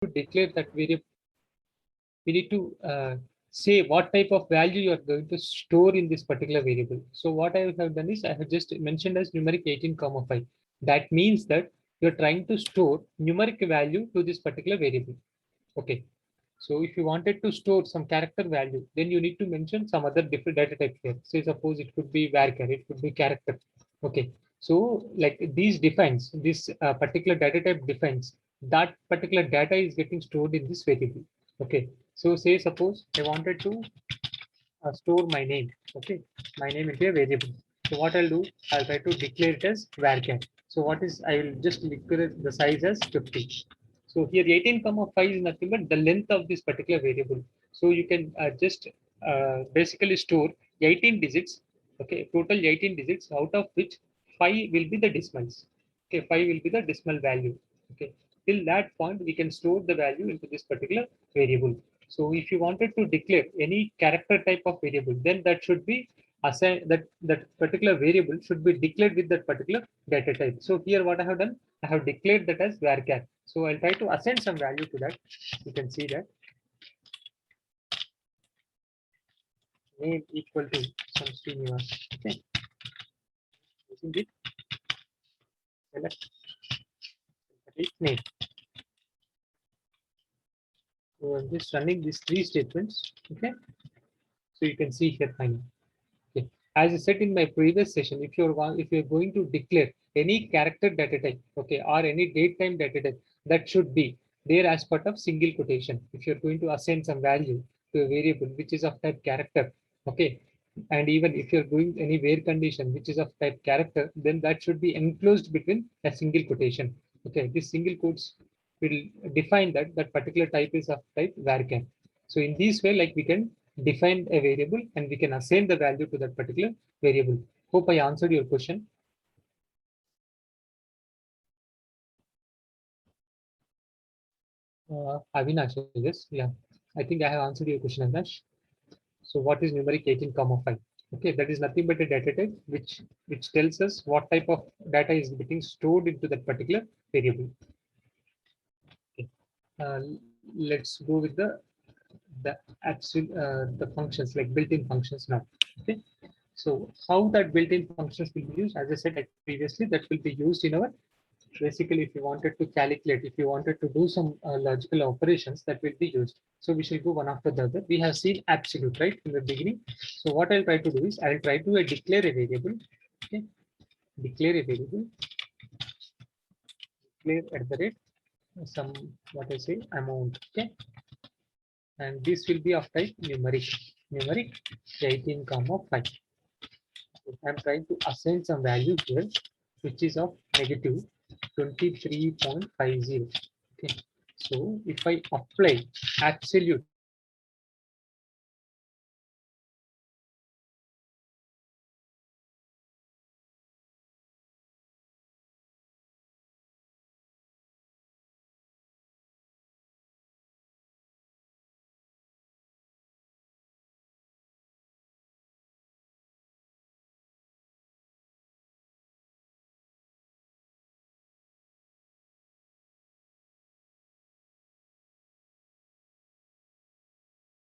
to declare that variable, we need to say what type of value you are going to store in this particular variable. So what I have done is I have just mentioned as numeric 18, 5. That means that you're trying to store numeric value to this particular variable. Okay. So if you wanted to store some character value, then you need to mention some other different data type here. Say suppose it could be varchar, it could be character. Okay. So like these defines, this particular data type defines that particular data is getting stored in this variable. Okay. So say suppose I wanted to store my name. Okay. My name into a variable. So what I'll do, I'll try to declare it as varchar. So what is, I will just declare the size as 50. So here 18 comma 5 is nothing but the length of this particular variable. So you can just basically store 18 digits. Okay, total 18 digits, out of which 5 will be the decimals. Okay, 5 will be the decimal value. Okay, till that point we can store the value into this particular variable. So if you wanted to declare any character type of variable, then that should be assigned, that particular variable should be declared with that particular data type. So here what I have done, I have declared that as varchar. So I'll try to assign some value to that. You can see that name equal to some Srinivas. Okay, using it, select name. So I'm just running these three statements. Okay, so you can see here finally. Okay. As I said in my previous session, if you're going to declare any character data type, okay, or any date time data type, that should be there as part of single quotation. If you're going to assign some value to a variable which is of type character, okay, and even if you're doing any where condition which is of type character, then that should be enclosed between a single quotation. Okay, this single quotes will define that that particular type is of type varchar. So in this way, like we can define a variable and we can assign the value to that particular variable. Hope I answered your question. Avinash, yes, yeah. I think I have answered your question, Avinash. So what is numeric 18, 5? Okay, that is nothing but a data type which tells us what type of data is getting stored into that particular variable. Okay. Let's go with the functions like built-in functions now. Okay. So how that built-in functions will be used, as I said like previously, that will be used in our, basically if you wanted to calculate, if you wanted to do some logical operations, that will be used. So we shall go one after the other. We have seen absolute, right, in the beginning. So what I'll try to do is I'll try to declare a variable. Okay, declare a variable, declare at the rate some, what I say, amount. Okay, and this will be of type numeric 18, 5. I'm trying to assign some value here, which is of negative 23.50. Okay. So if I apply absolute,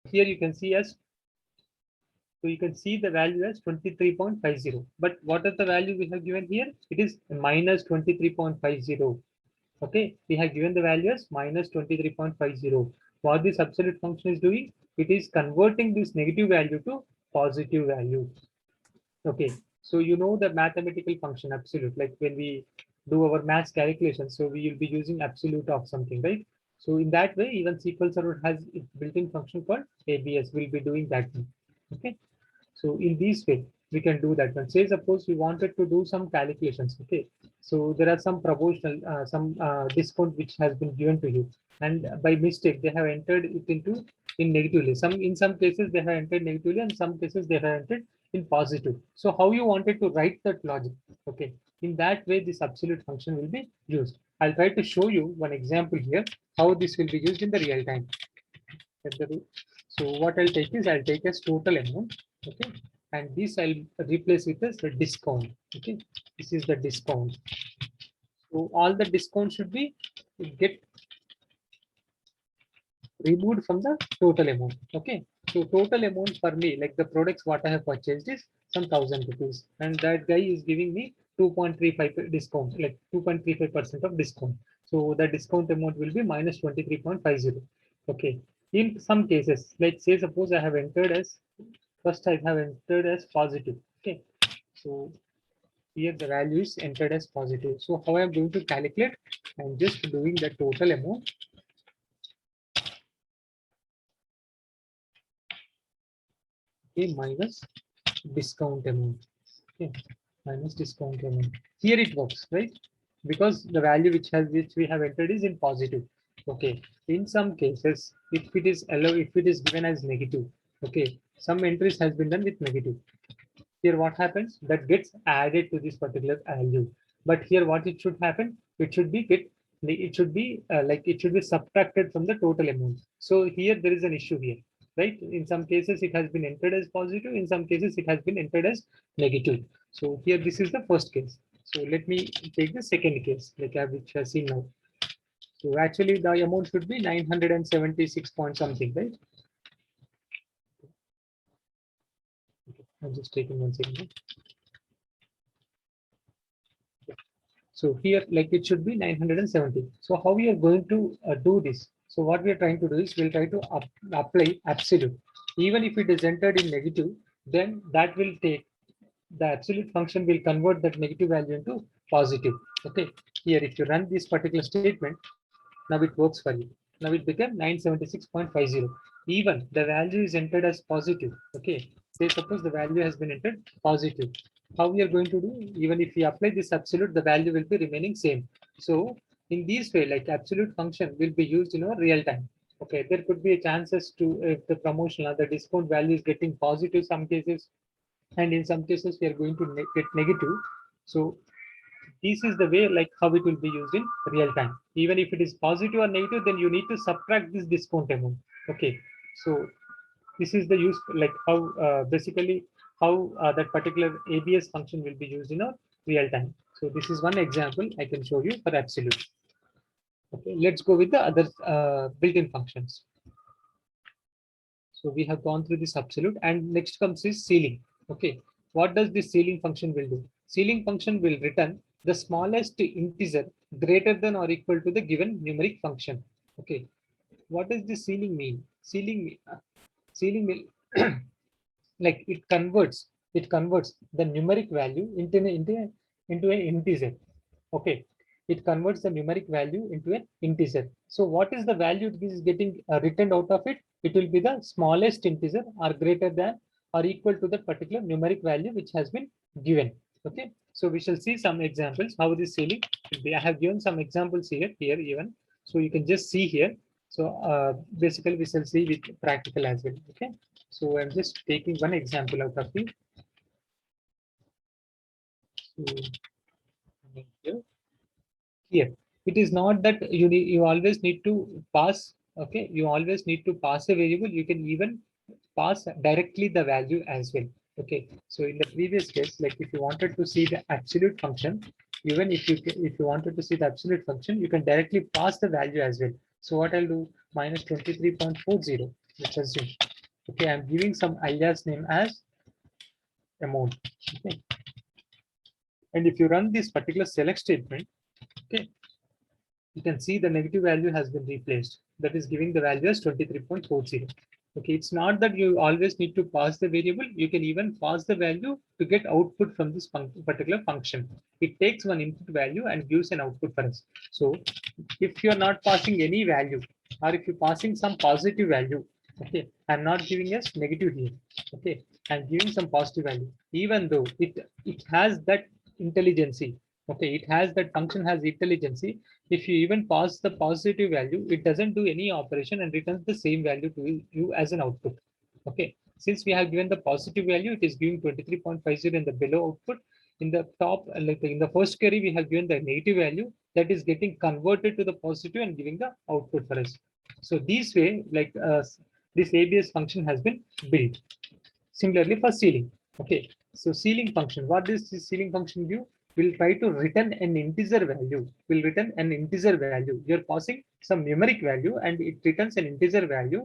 here you can see as, so you can see the value as 23.50. But what is the value we have given here? It is minus 23.50. Okay, we have given the value as minus 23.50. What this absolute function is doing, it is converting this negative value to positive value. Okay, so you know the mathematical function absolute, like when we do our math calculations, so we will be using absolute of something, right? So in that way, even SQL Server has its built-in function called ABS. We'll be doing that one. Okay, so in this way, we can do that one. Say suppose we wanted to do some calculations. Okay, so there are some proportional, some discount which has been given to you, and by mistake they have entered it into in negatively. In some cases they have entered negatively, and some cases they have entered in positive. So how you wanted to write that logic? Okay, in that way this absolute function will be used. I'll try to show you one example here how this will be used in the real time. So what I'll take is I'll take as total amount. Okay, and this I'll replace with as the discount. Okay, this is the discount. So all the discount should be get removed from the total amount. Okay, so total amount for me, like the products what I have purchased is some 1,000 rupees, and that guy is giving me 2.35 discount, like 2.35% of discount. So the discount amount will be minus 23.50. Okay, in some cases, let's say suppose I have entered as first I have entered as positive. Okay, so here the value is entered as positive. So how I am going to calculate? I'm just doing the total amount. Okay, minus discount amount. Okay, minus discount amount. Here it works, right? Because the value which we have entered is in positive. Okay. In some cases, if it is given as negative, okay, some entries has been done with negative. Here what happens? That gets added to this particular value. But here what it should happen? It should be it should be subtracted from the total amount. So here there is an issue here, right? In some cases it has been entered as positive, in some cases it has been entered as negative. So here this is the first case. So let me take the second case, like which I have seen now. So actually the amount should be 976 point something, right? I'm just taking one second. So here, like it should be 970. So how we are going to do this? So what we are trying to do is we'll try to apply absolute. Even if it is entered in negative, then that will take the absolute function will convert that negative value into positive. Okay. Here, if you run this particular statement, now it works for you. Now it became 976.50. Even the value is entered as positive. Okay. Say suppose the value has been entered positive. How we are going to do? Even if we apply this absolute, the value will be remaining same. So in this way, like absolute function will be used in our real time. Okay, there could be a chances to if the promotion or the discount value is getting positive some cases, and in some cases we are going to get negative. So this is the way like how it will be used in real time. Even if it is positive or negative, then you need to subtract this discount amount. Okay, so this is the use, like how basically how that particular ABS function will be used in a real time. So this is one example I can show you for absolute. Okay, let's go with the other built-in functions. So we have gone through this absolute, and next comes is ceiling. Okay, what does this ceiling function will do? Ceiling function will return the smallest integer greater than or equal to the given numeric function. Okay, what does this ceiling mean? Ceiling will like it converts the numeric value into an integer. Okay, it converts the numeric value into an integer. So what is the value this is getting returned out of it? It will be the smallest integer or greater than or equal to the particular numeric value which has been given. Okay, so we shall see some examples how this ceiling should be. I have given some examples here even, so you can just see here. So basically we shall see with practical as well. Okay, so I'm just taking one example out of it. So here, it is not that you always need to pass. Okay, you always need to pass a variable. You can even pass directly the value as well. Okay, so in the previous case, like if you wanted to see the absolute function, even if you wanted to see the absolute function, you can directly pass the value as well. So what I'll do, minus 23.40, let's assume. Okay, I'm giving some alias name as amount. Okay, and if you run this particular select statement, okay, you can see the negative value has been replaced. That is giving the value as 23.40. Okay, it's not that you always need to pass the variable. You can even pass the value to get output from this particular function. It takes one input value and gives an output for us. So if you're not passing any value, or if you're passing some positive value, okay, I'm not giving us negative here. Okay, I'm giving some positive value, even though it has that intelligency. Okay, it has that function has intelligency. If you even pass the positive value, it doesn't do any operation and returns the same value to you as an output. Okay, since we have given the positive value, it is giving 23.50 in the below output. In the top, like in the first query, we have given the negative value that is getting converted to the positive and giving the output for us. So this way, like this ABS function has been built. Similarly for ceiling. Okay, so ceiling function, what does this ceiling function give? will try to return an integer value. Will return an integer value. You're passing some numeric value and it returns an integer value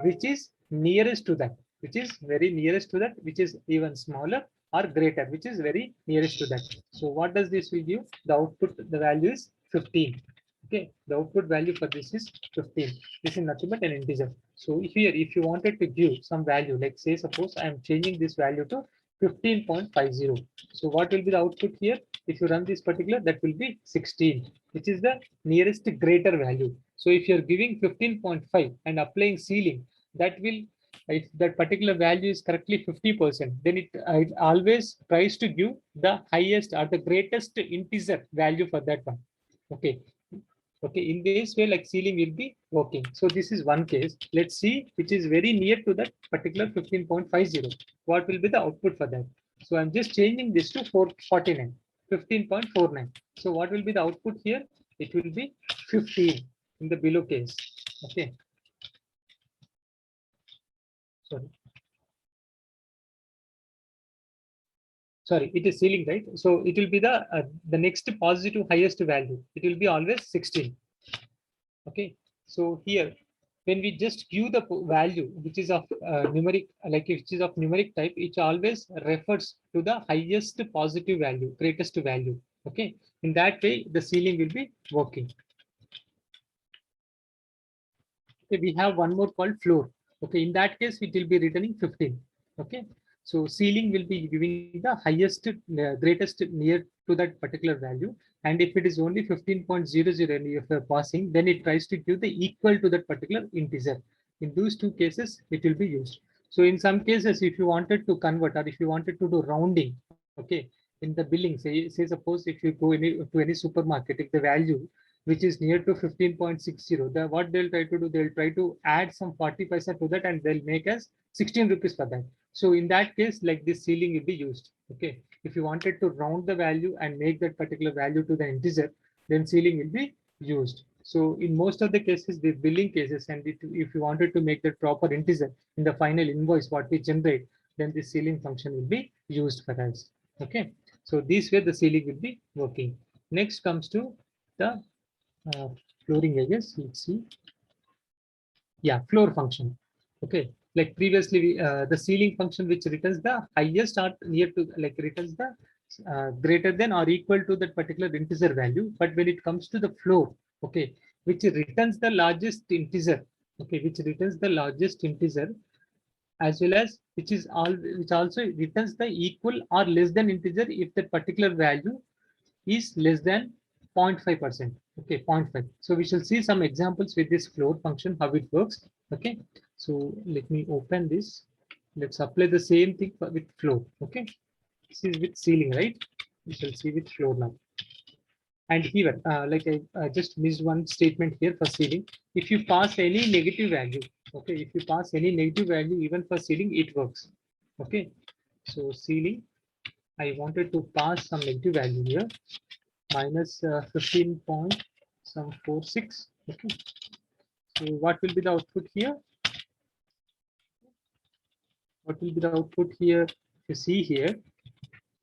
which is nearest to that, which is very nearest to that, which is even smaller or greater, which is very nearest to that. So what does this will give? The output, the value is 15. Okay, the output value for this is 15. This is nothing but an integer. So here, if you wanted to give some value, like say, suppose I am changing this value to 15.50. So what will be the output here? If you run this particular, that will be 16, which is the nearest greater value. So if you're giving 15.5 and applying ceiling, that will, if that particular value is correctly 50%, then it always tries to give the highest or the greatest integer value for that one. Okay. Okay, in this way, like ceiling will be working. So this is one case. Let's see which is very near to that particular 15.50. What will be the output for that? So I'm just changing this to 449, 15.49. So what will be the output here? It will be 15 in the below case. Okay. Sorry, it is ceiling, right? So it will be the next positive highest value. It will be always 16. Okay, so here when we just give the value which is of numeric, like which is of numeric type, it always refers to the highest positive value, greatest value. Okay, in that way the ceiling will be working. Okay, we have one more called floor. Okay, in that case it will be returning 15. Okay, so ceiling will be giving the highest, greatest near to that particular value. And if it is only 15.00 and if you're passing, then it tries to give the equal to that particular integer. In those two cases, it will be used. So in some cases, if you wanted to convert or if you wanted to do rounding, okay, in the billing, say suppose if you go to any supermarket, if the value which is near to 15.60, what they'll try to do, they'll try to add some 40 paisa to that and they'll make us 16 rupees for that. So in that case, like this ceiling will be used. Okay, if you wanted to round the value and make that particular value to the integer, then ceiling will be used. So in most of the cases, the billing cases, and if you wanted to make that proper integer in the final invoice what we generate, then the ceiling function will be used for us. Okay, so this way the ceiling will be working. Next comes to the flooring, I guess. Let's see. Yeah, floor function. Okay, like previously, the ceiling function which returns the highest or near to, like returns the greater than or equal to that particular integer value. But when it comes to the floor, okay, which returns the largest integer, okay, which returns the largest integer, as well as which also returns the equal or less than integer if that particular value is less than 0.5%. Okay, 0.5. So we shall see some examples with this floor function, how it works. Okay, so let me open this. Let's apply the same thing with floor. Okay, this is with ceiling, right? We shall see with floor now. And here, like I just missed one statement here for ceiling. If you pass any negative value, okay, if you pass any negative value even for ceiling, it works. Okay, so ceiling, I wanted to pass some negative value here, minus 15.46. Okay, so what will be the output here? What will be the output here? If you see here,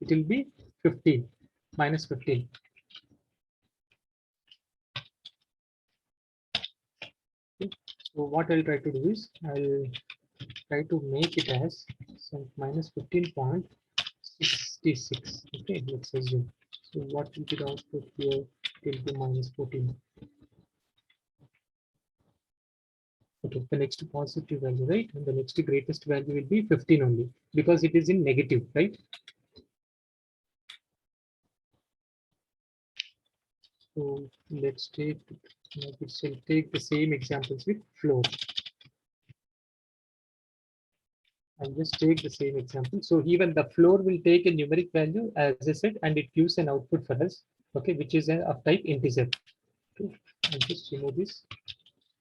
it will be 15, minus 15. Okay. So what I'll try to do is I'll try to make it as some minus 15.66. Okay, let's assume. So what will be the output here? It will be minus 14. Okay, the next positive value, right? And the next greatest value will be 15 only because it is in negative, right? So let's take the same examples with floor. I'll just take the same example. So even the floor will take a numeric value, as I said, and it gives an output for us, okay, which is of type integer. Okay, I'll just remove this.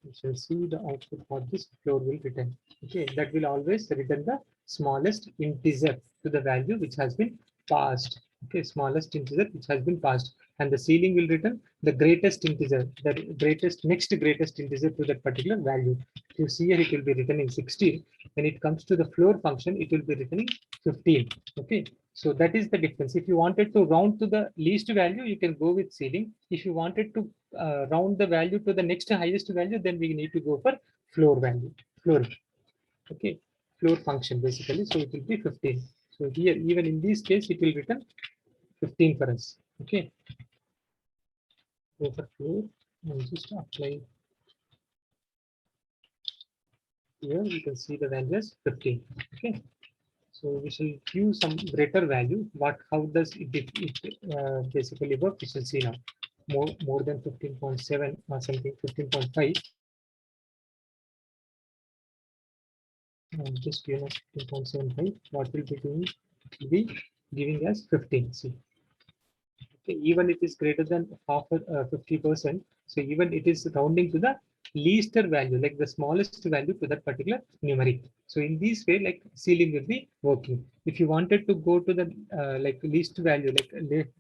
You shall see the output for this floor will return. Okay, that will always return the smallest integer to the value which has been passed. Okay, smallest integer which has been passed, and the ceiling will return the greatest integer, the next greatest integer to that particular value. If you see here, it will be returning 16. When it comes to the floor function, it will be returning 15. Okay, So that is the difference. If you wanted to round to the least value, you can go with ceiling. If you wanted to round the value to the next highest value, then we need to go for floor value, floor. Okay, floor function basically. So it will be 15. So here, even in this case, it will return 15 for us. Okay, go for floor and just apply. Here you can see the value is 15. Okay. So we shall give some greater value. How does it basically work? We shall see now. More than 15.7 or something, 15.5. Just 15.75. What will be doing? It will be giving us 15. See, okay, even it is greater than half 50%. So even it is rounding to the least value, like the smallest value to that particular numeric. So in this way, like ceiling will be working. If you wanted to go to the like least value, like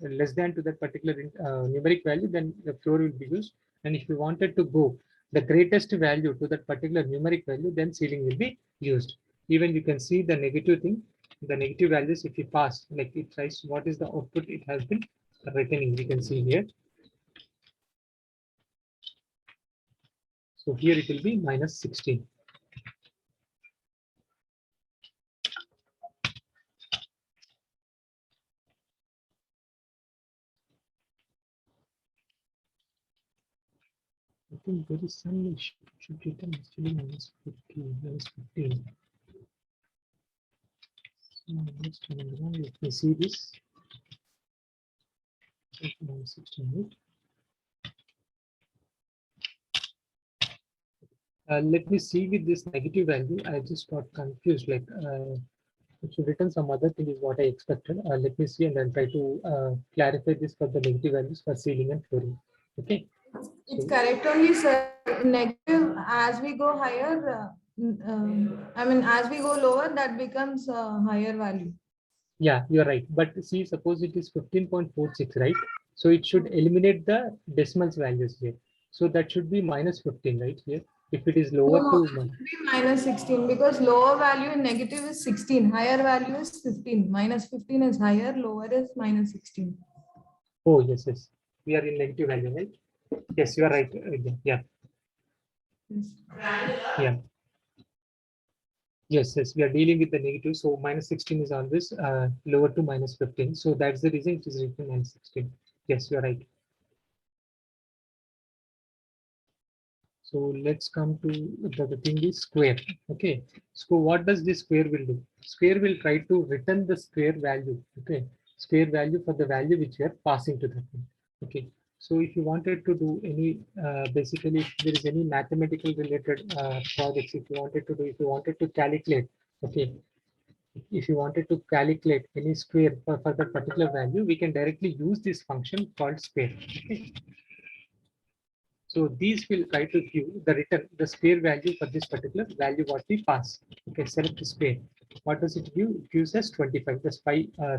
less than to that particular numeric value, then the floor will be used. And if you wanted to go the greatest value to that particular numeric value, then ceiling will be used. Even you can see the negative thing, the negative values. If you pass, like it tries, what is the output it has been returning, we can see here. So here it will be minus 16. I think there is some issue. Should return actually minus 15, minus 15. So let me see this. Minus 16, right? Let me see with this negative value. I just got confused. Like it should return some other thing is what I expected. Let me see and then try to clarify this for the negative values for ceiling and flooring. Okay. It's correct only, sir. Negative, as we go higher, I mean, as we go lower, that becomes a higher value. Yeah, you're right. But see, suppose it is 15.46, right? So it should eliminate the decimals values here. So that should be minus 15, right here. If it is No, lower no, to it should be minus 16 because lower value in negative is 16, higher value is 15. Minus 15 is higher, lower is minus 16. oh yes, yes. We are in negative value, right? Yes, you are right. Yeah, Yes. yeah. Yes, yes. We are dealing with the negative. So minus 16 is always lower to minus 15. So that's the reason it is written minus 16. Yes, you are right. So let's come to the thing is square. Okay. So what does this square will do? Square will try to return the square value. Okay. Square value for the value which we are passing to the thing. Okay. So if you wanted to do any, basically, if there is any mathematical related projects, if you wanted to do, if you wanted to calculate, okay, if you wanted to calculate any square for that particular value, we can directly use this function called square. Okay. So these will try to give the return, the square value for this particular value what we pass. Okay, select the square. What does it give? It gives us 25. The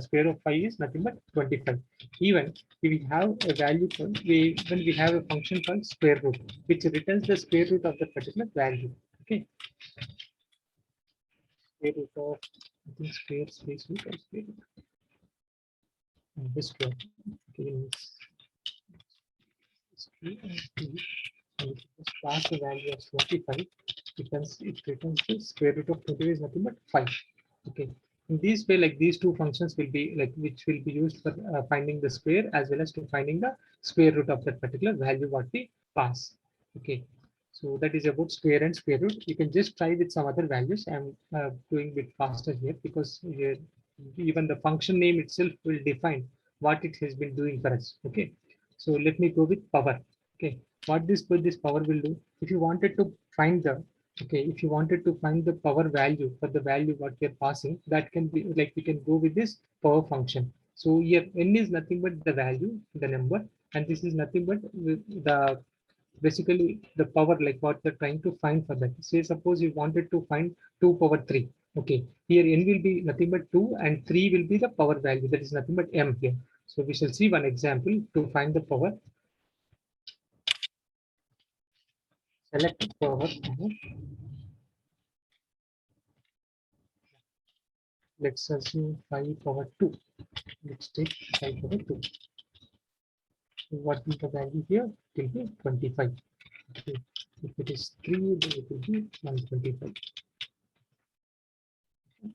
square of 5 is nothing but 25. Even if we have a value called, when we have a function called square root, which returns the square root of the particular value. Okay, square root of, I think square space root or square root. This square. Okay, and if you just pass the value of 25, it returns the square root of 25 is nothing but 5. Okay. In this way, like these two functions will be like which will be used for finding the square as well as to finding the square root of that particular value what we pass. Okay. So that is about square and square root. You can just try with some other values. I'm doing a bit faster here because here, even the function name itself will define what it has been doing for us. Okay. So let me go with power. Okay, what this power will do? If you wanted to find the, okay, if you wanted to find the power value for the value what we are passing, that can be like we can go with this power function. So here n is nothing but the value, the number, and this is nothing but the basically the power like what they're trying to find for that. Say suppose you wanted to find 2 power 3. Okay, here n will be nothing but 2 and 3 will be the power value, that is nothing but m here. So we shall see one example to find the power. Select power. Let's assume 5 power 2. Let's take 5 power 2. So what is the value here? It will be 25. Okay. If it is 3, then it will be 125.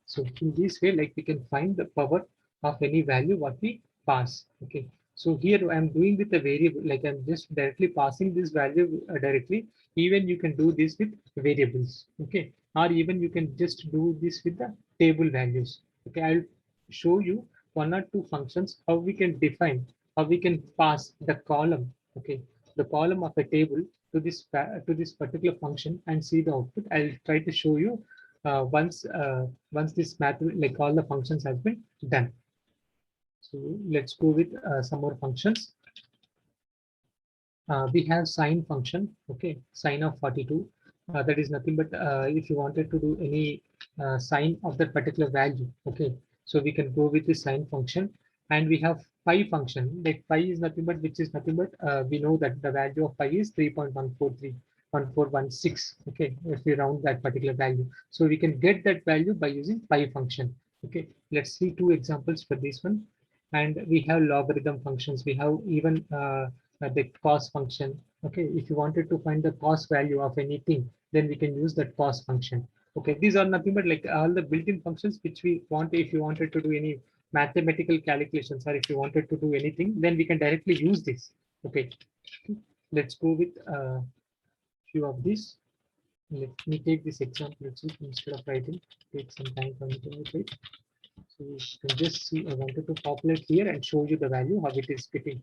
So in this way, like we can find the power of any value what we pass. Okay. So here I'm doing with a variable, like I'm just directly passing this value directly. Even you can do this with variables. Okay. Or even you can just do this with the table values. Okay. I'll show you one or two functions how we can define, how we can pass the column. Okay. The column of a table to this particular function and see the output. I'll try to show you once this math like all the functions has been done. So let's go with some more functions. We have sine function. Okay, sine of 42. That is nothing but if you wanted to do any sine of that particular value. Okay, so we can go with the sine function, and we have pi function. Like pi is nothing but which is nothing but we know that the value of pi is 3.1431416. Okay, if we round that particular value, so we can get that value by using pi function. Okay, let's see two examples for this one. And we have logarithm functions. We have even the cos function. Okay, if you wanted to find the cos value of anything, then we can use that cos function. Okay, these are nothing but like all the built-in functions which we want. If you wanted to do any mathematical calculations, or if you wanted to do anything, then we can directly use this. Okay, let's go with a few of these. Let me take this example itself instead of writing. Take some time for me to write. So you can just see I wanted to populate here and show you the value how it is getting.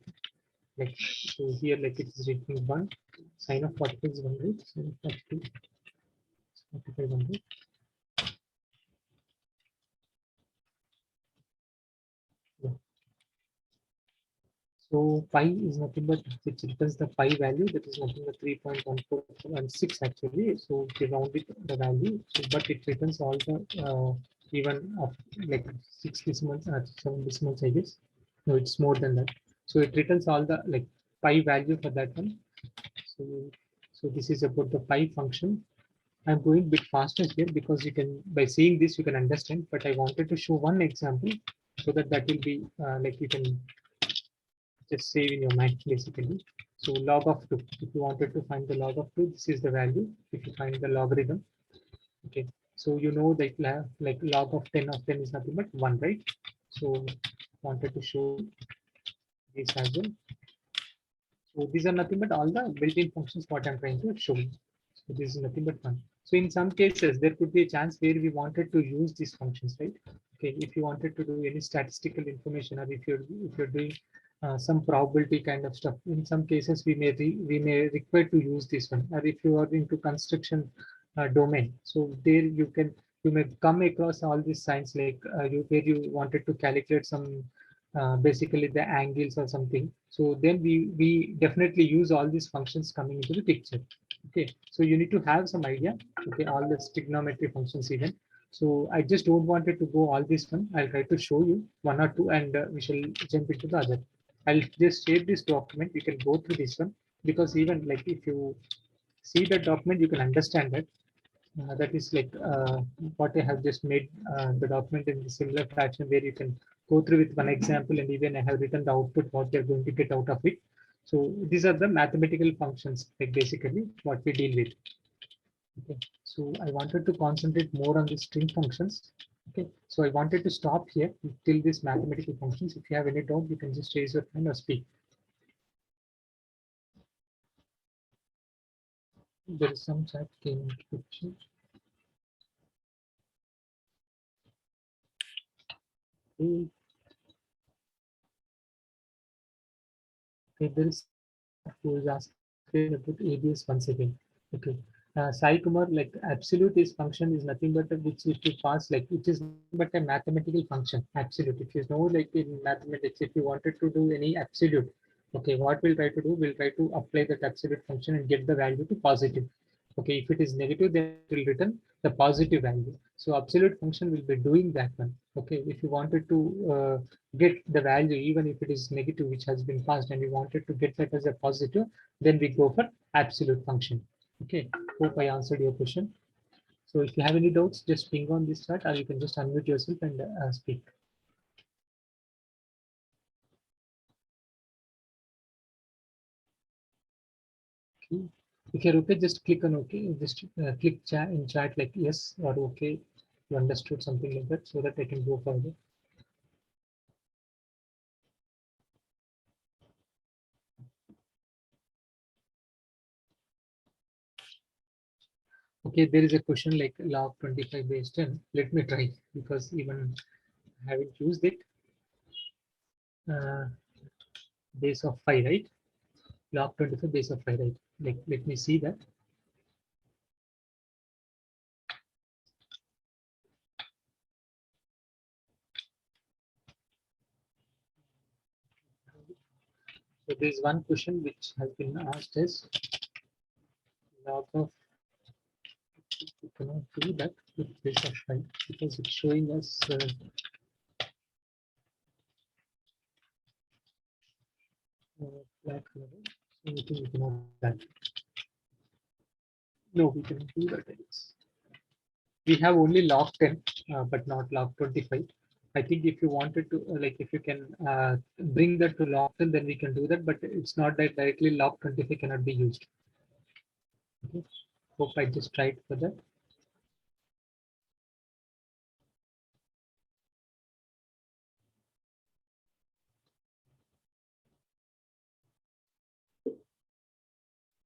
Like so here, like it is written 1, sine of 45 is 100, sine of 42 is 4500. Yeah. So pi is nothing but which returns the pi value, that is nothing but 3.1416 actually. So we round it the value, so, but it returns all the even of like 6 decimals, 7 decimals, I guess. No, it's more than that. So it returns all the like pi value for that one. So, so this is about the pi function. I'm going a bit faster here because you can, by seeing this, you can understand, but I wanted to show one example so that that will be like you can just save in your mind basically. So log of 2, if you wanted to find the log of 2, this is the value. If you find the logarithm, okay. So you know that like log of 10 of 10 is nothing but 1, right? So wanted to show this as well. So these are nothing but all the built-in functions what I'm trying to show you. So this is nothing but fun. So in some cases, there could be a chance where we wanted to use these functions, right? Okay, if you wanted to do any statistical information, or if you're doing some probability kind of stuff, in some cases we may require to use this one. Or if you are into construction domain, so there you may come across all these signs like where you wanted to calculate some basically the angles or something. So then we definitely use all these functions coming into the picture. Okay, so you need to have some idea. Okay, all the trigonometry functions even. So I just don't wanted to go all this one. I'll try to show you one or two, and we shall jump into the other. I'll just share this document. You can go through this one because even like if you see the document, you can understand that. That is like what I have just made the document in the similar fashion where you can go through with one example, and even I have written the output what they're going to get out of it. So these are the mathematical functions, like basically what we deal with. Okay, so I wanted to concentrate more on the string functions. Okay, so I wanted to stop here till this mathematical functions. If you have any doubt, you can just raise your hand or speak. There is some chat came into picture. Okay, okay, there is who is asking about ABS once again. Okay. Sai Kumar, like absolute is function is nothing but which if you pass, like it is but a mathematical function. Absolute. If you know, like in mathematics, if you wanted to do any absolute, okay, what we'll try to do, we'll try to apply that absolute function and get the value to positive. Okay, if it is negative, then it will return the positive value. So absolute function will be doing that one. Okay, if you wanted to get the value, even if it is negative, which has been passed, and you wanted to get that as a positive, then we go for absolute function. Okay, hope I answered your question. So if you have any doubts, just ping on this chat, or you can just unmute yourself and speak. Okay. If you're okay, just click on OK. Just click chat in chat like yes or okay. You understood something like that, so that I can go further. Okay, there is a question like log 25 base 10. Let me try because even I haven't used it. Base of 5, right? Log 25 base of 5, right? Like, let me see that. So there is one question which has been asked as log of, you cannot do that with base of 5 because it's showing us flat level. So I think we cannot do that. No, we cannot do that. I guess. We have only log 10, but not log 25. I think if you wanted to, like, if you can bring that to log 10, then we can do that, but it's not that directly log 25 cannot be used. Okay. Hope I just tried for that.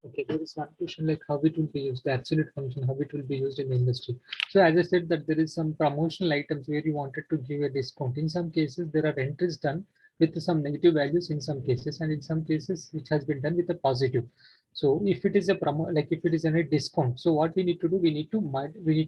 Okay, there is one question like how it will be used, the absolute function, how it will be used in the industry. So as I said that there is some promotional items where you wanted to give a discount. In some cases, there are entries done with some negative values in some cases, and in some cases, which has been done with a positive. So if it is a promo, like if it is a discount, so what we need to do, we need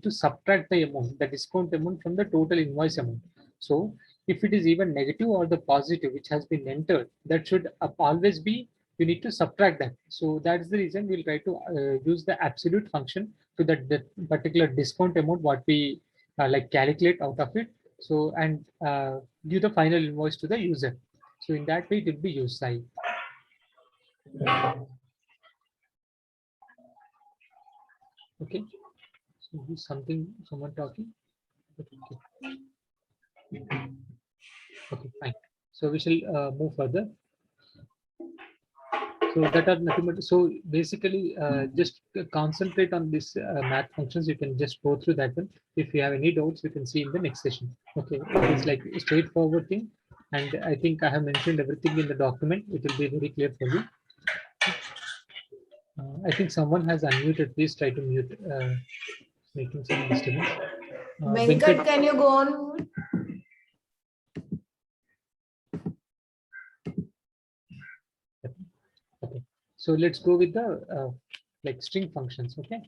to subtract the amount, the discount amount from the total invoice amount. So if it is even negative or the positive which has been entered, that should always be, you need to subtract that. So that's the reason we'll try to use the absolute function to that particular discount amount what we like calculate out of it. So and give the final invoice to the user. So in that way it will be used. Okay. So is something someone talking? Okay. Okay, fine. So we shall move further. So that are nothing but, so basically just concentrate on this math functions. You can just go through that one. If you have any doubts, we can see in the next session. Okay, it's like a straightforward thing. And I think I have mentioned everything in the document. It will be very clear for you. I think someone has unmuted. Please try to mute, making some disturbance. Venkat, can you go on mute? Okay, so let's go with the like string functions. Okay.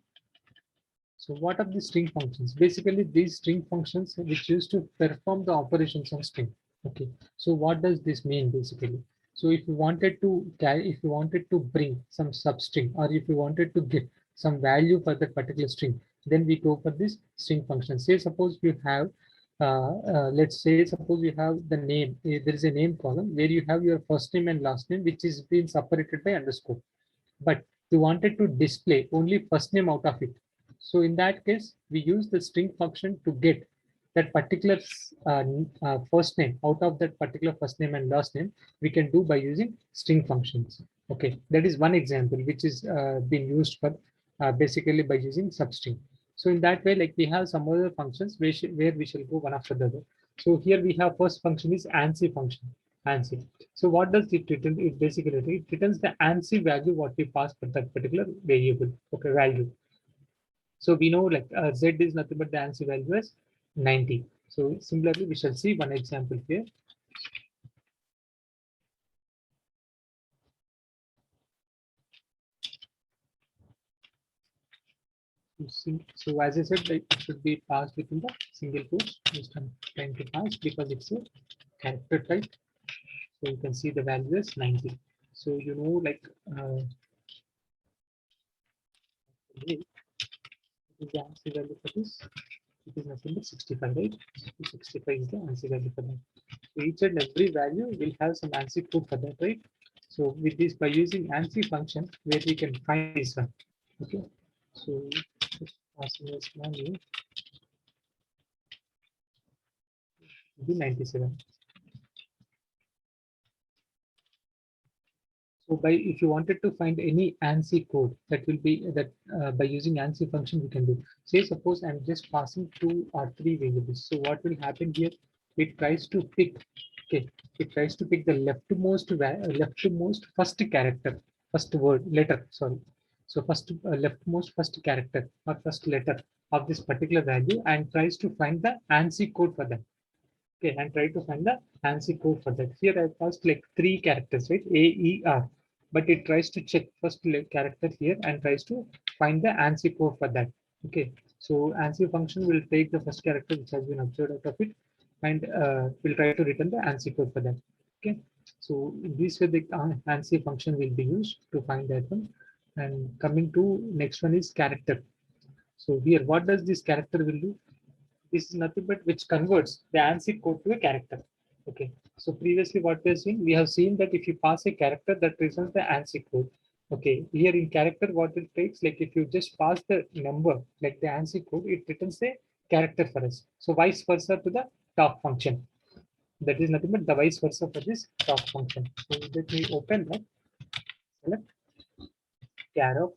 So what are the string functions? Basically, these string functions which used to perform the operations on string. Okay. So what does this mean basically? So if you wanted to bring some substring, or if you wanted to get some value for that particular string, then we go for this string function. Say suppose you have, let's say suppose you have the name. There is a name column where you have your first name and last name, which is being separated by underscore. But you wanted to display only first name out of it. So in that case, we use the string function to get that particular first name out of that particular first name and last name. We can do by using string functions. Okay, that is one example which is being used for basically by using substring. So in that way, like we have some other functions where we shall go one after the other. So here we have first function is ANSI function. ANSI. So what does it return? It basically it returns the ANSI value what we pass for that particular variable. Okay, value. So we know like Z is nothing but the ANSI value is 90. So similarly, we shall see one example here. So as I said, like, it should be passed within the single quotes. Just I'm trying to pass because it's a character type. So you can see the value is 90. So you know like is the ANSI value for this. It is nothing but 65, right? 65 is the ANSI value for that. So each and every value will have some ANSI code for that, right? So with this, by using ANSI function, where we can find this one. Okay. So passing a small a will be 97. So by if you wanted to find any ANSI code, that will be that by using ANSI function we can do. Say suppose I'm just passing two or three variables. So what will happen here? It tries to pick. Okay, it tries to pick the leftmost first character, first word letter. Sorry. So first leftmost first character or first letter of this particular value and tries to find the ANSI code for that. Okay, and try to find the ANSI code for that. Here I passed like three characters, right? A, E, R. But it tries to check first character here and tries to find the ANSI code for that. Okay, so ANSI function will take the first character which has been observed out of it and will try to return the ANSI code for that. Okay, so in this way the ANSI function will be used to find that one. And coming to next one is character. So here, what does this character will do? This is nothing but which converts the ANSI code to a character. Okay. So previously what we have seen that if you pass a character that returns the ANSI code. Okay. Here in character, what it takes, like if you just pass the number, like the ANSI code, it returns a character for us. So vice versa to the talk function. That is nothing but the vice versa for this talk function. So let me open that, select char,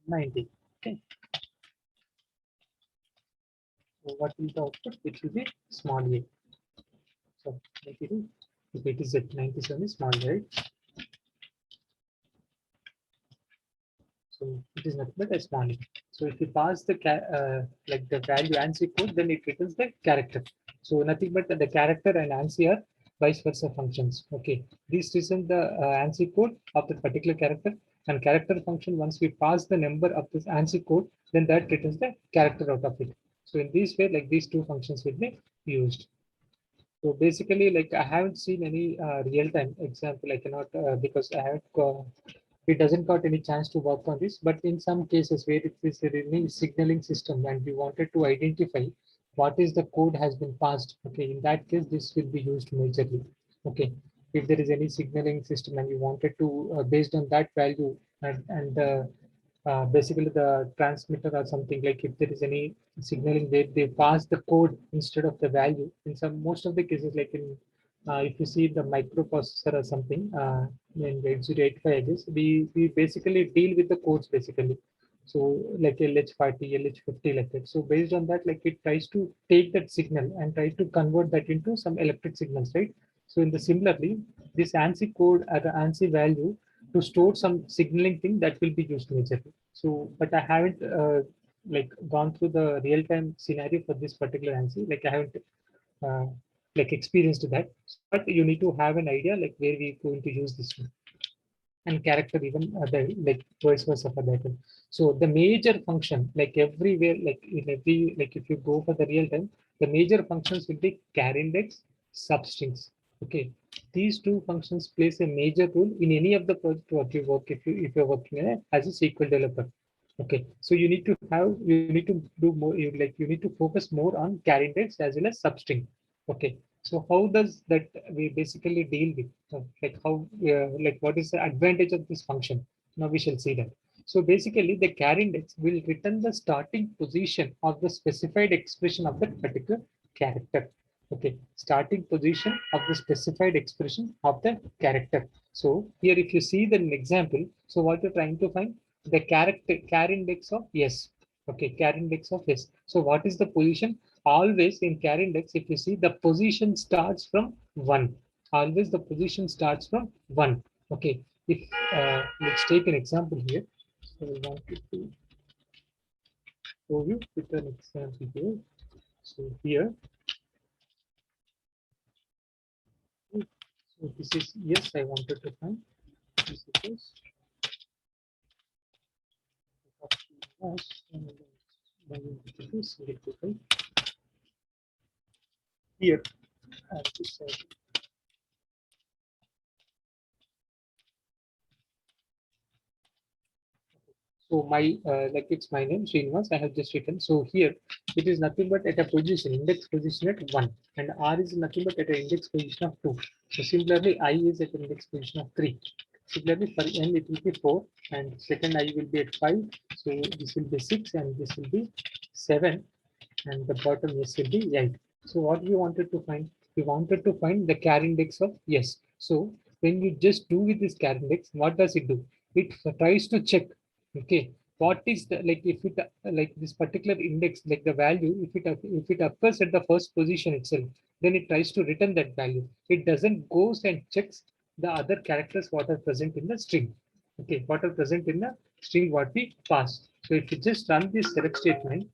90. Okay. So what will the output? It will be small a. So if it is at 97 is small, right? So it is nothing but a small a. So if you pass the like the value ANSI code, then it returns the character. So nothing but the character and ANSI are vice versa functions. Okay, these return the ANSI code of the particular character, and character function, once we pass the number of this ANSI code, then that returns the character out of it. So in this way, like these two functions will be used. So basically, like I haven't seen any real-time example. I cannot because I haven't. It doesn't got any chance to work on this. But in some cases where it is a really signaling system and we wanted to identify what is the code has been passed. Okay, in that case, this will be used majorly. Okay, if there is any signaling system and you wanted to based on that value and basically the transmitter or something, like if there is any signaling they pass the code instead of the value in some most of the cases, like in if you see the microprocessor or something in the 8085, I guess we basically deal with the codes basically. So like LH40, LH50, like that. So based on that, like it tries to take that signal and try to convert that into some electric signals, right? So in the similarly, this ANSI code or the ANSI value to store some signaling thing that will be used majorly. So, but I haven't like gone through the real-time scenario for this particular ANSI. Like I haven't uh, like experienced that, but you need to have an idea like where we're going to use this one and character even the like vice versa for that one. So the major function like everywhere, like in every, like if you go for the real time, the major functions will be char index, substrings. Okay, these two functions plays a major role in any of the project what you work, if you're working as a SQL developer. Okay, so you need to do more, you need to focus more on char index as well as substring. Okay, so how does that we basically deal with like how like what is the advantage of this function? Now we shall see that. So basically the char index will return the starting position of the specified expression of that particular character. Okay, starting position of the specified expression of the character. So here if you see the example, so what you're trying to find the character char index of s. Okay, char index of s. So what is the position? Always in char index, if you see the position starts from 1. Always the position starts from 1. Okay, if let's take an example here. So we wanted to show you with an example here. So here, so this is yes, I wanted to find this is here. This, so my like it's my name Srinivas. I have just written. So here it is nothing but at a position, index position at 1, and R is nothing but at an index position of 2. So similarly, I is at an index position of 3. Similarly, for n it will be 4, and second I will be at 5. So this will be 6, and this will be 7, and the bottom s will be 8. So what we wanted to find? We wanted to find the carry index of s. So when you just do with this carry index, what does it do? It tries to check, okay, what is the, like, if it like this particular index, like the value, if it occurs at the first position itself, then it tries to return that value. It doesn't goes and checks the other characters what are present in the string. Okay, what are present in the string what we pass. So if you just run this select statement,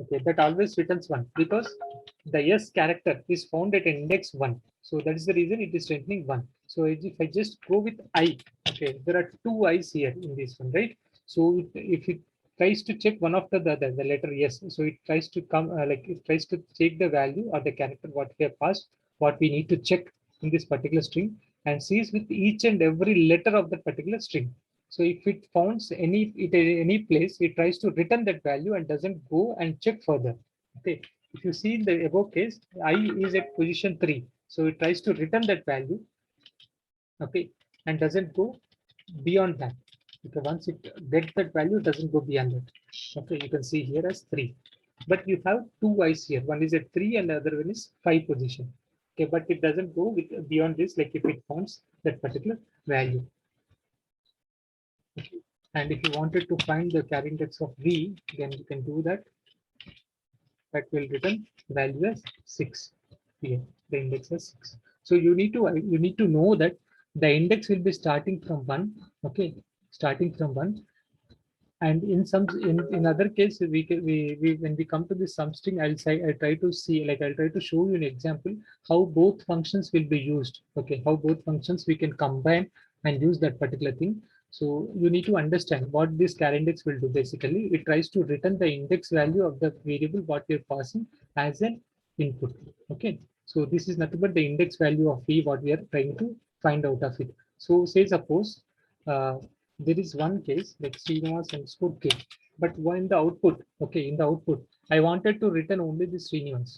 okay, that always returns 1 because the s character is found at index 1. So that is the reason it is returning 1. So if I just go with I, okay, there are two i's here in this one, right? So if it tries to check one after the other, the letter yes, so it tries to come like it tries to take the value of the character what we have passed, what we need to check in this particular string, and sees with each and every letter of that particular string. So if it finds any place, it tries to return that value and doesn't go and check further. Okay. If you see in the above case, I is at position 3. So it tries to return that value, okay, and doesn't go beyond that. Because once it gets that value, it doesn't go beyond that. Okay, you can see here as 3. But you have two i's here. One is at 3 and the other one is 5 position. Okay, but it doesn't go with beyond this, like if it finds that particular value. And if you wanted to find the carry index of v, then you can do that. That will return value as 6 here. The index is 6. So you need to know that the index will be starting from 1. Okay, starting from 1. And in other cases, we when we come to this sum string, I'll try to see, like I'll try to show you an example how both functions will be used. Okay, how both functions we can combine and use that particular thing. So you need to understand what this char index will do. Basically, it tries to return the index value of the variable what we're passing as an input. Okay, so this is nothing but the index value of v what we are trying to find out of it. So say suppose there is one case like Srinivas underscore k, but in the output, okay, in the output, I wanted to return only the Srinivas.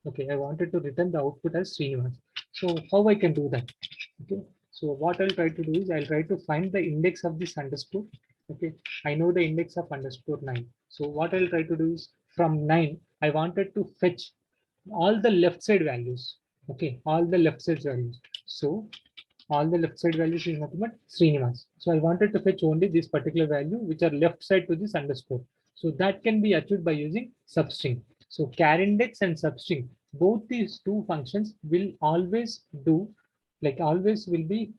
Okay, I wanted to return the output as Srinivas. So how I can do that? Okay, so what I'll try to do is I'll try to find the index of this underscore. Okay, I know the index of underscore 9. So what I'll try to do is from 9, I wanted to fetch all the left side values. Okay, all the left side values. So all the left side values is nothing but Srinivas. So I wanted to fetch only this particular value which are left side to this underscore. So that can be achieved by using substring. So char index and substring, both these two functions will always do, like always will be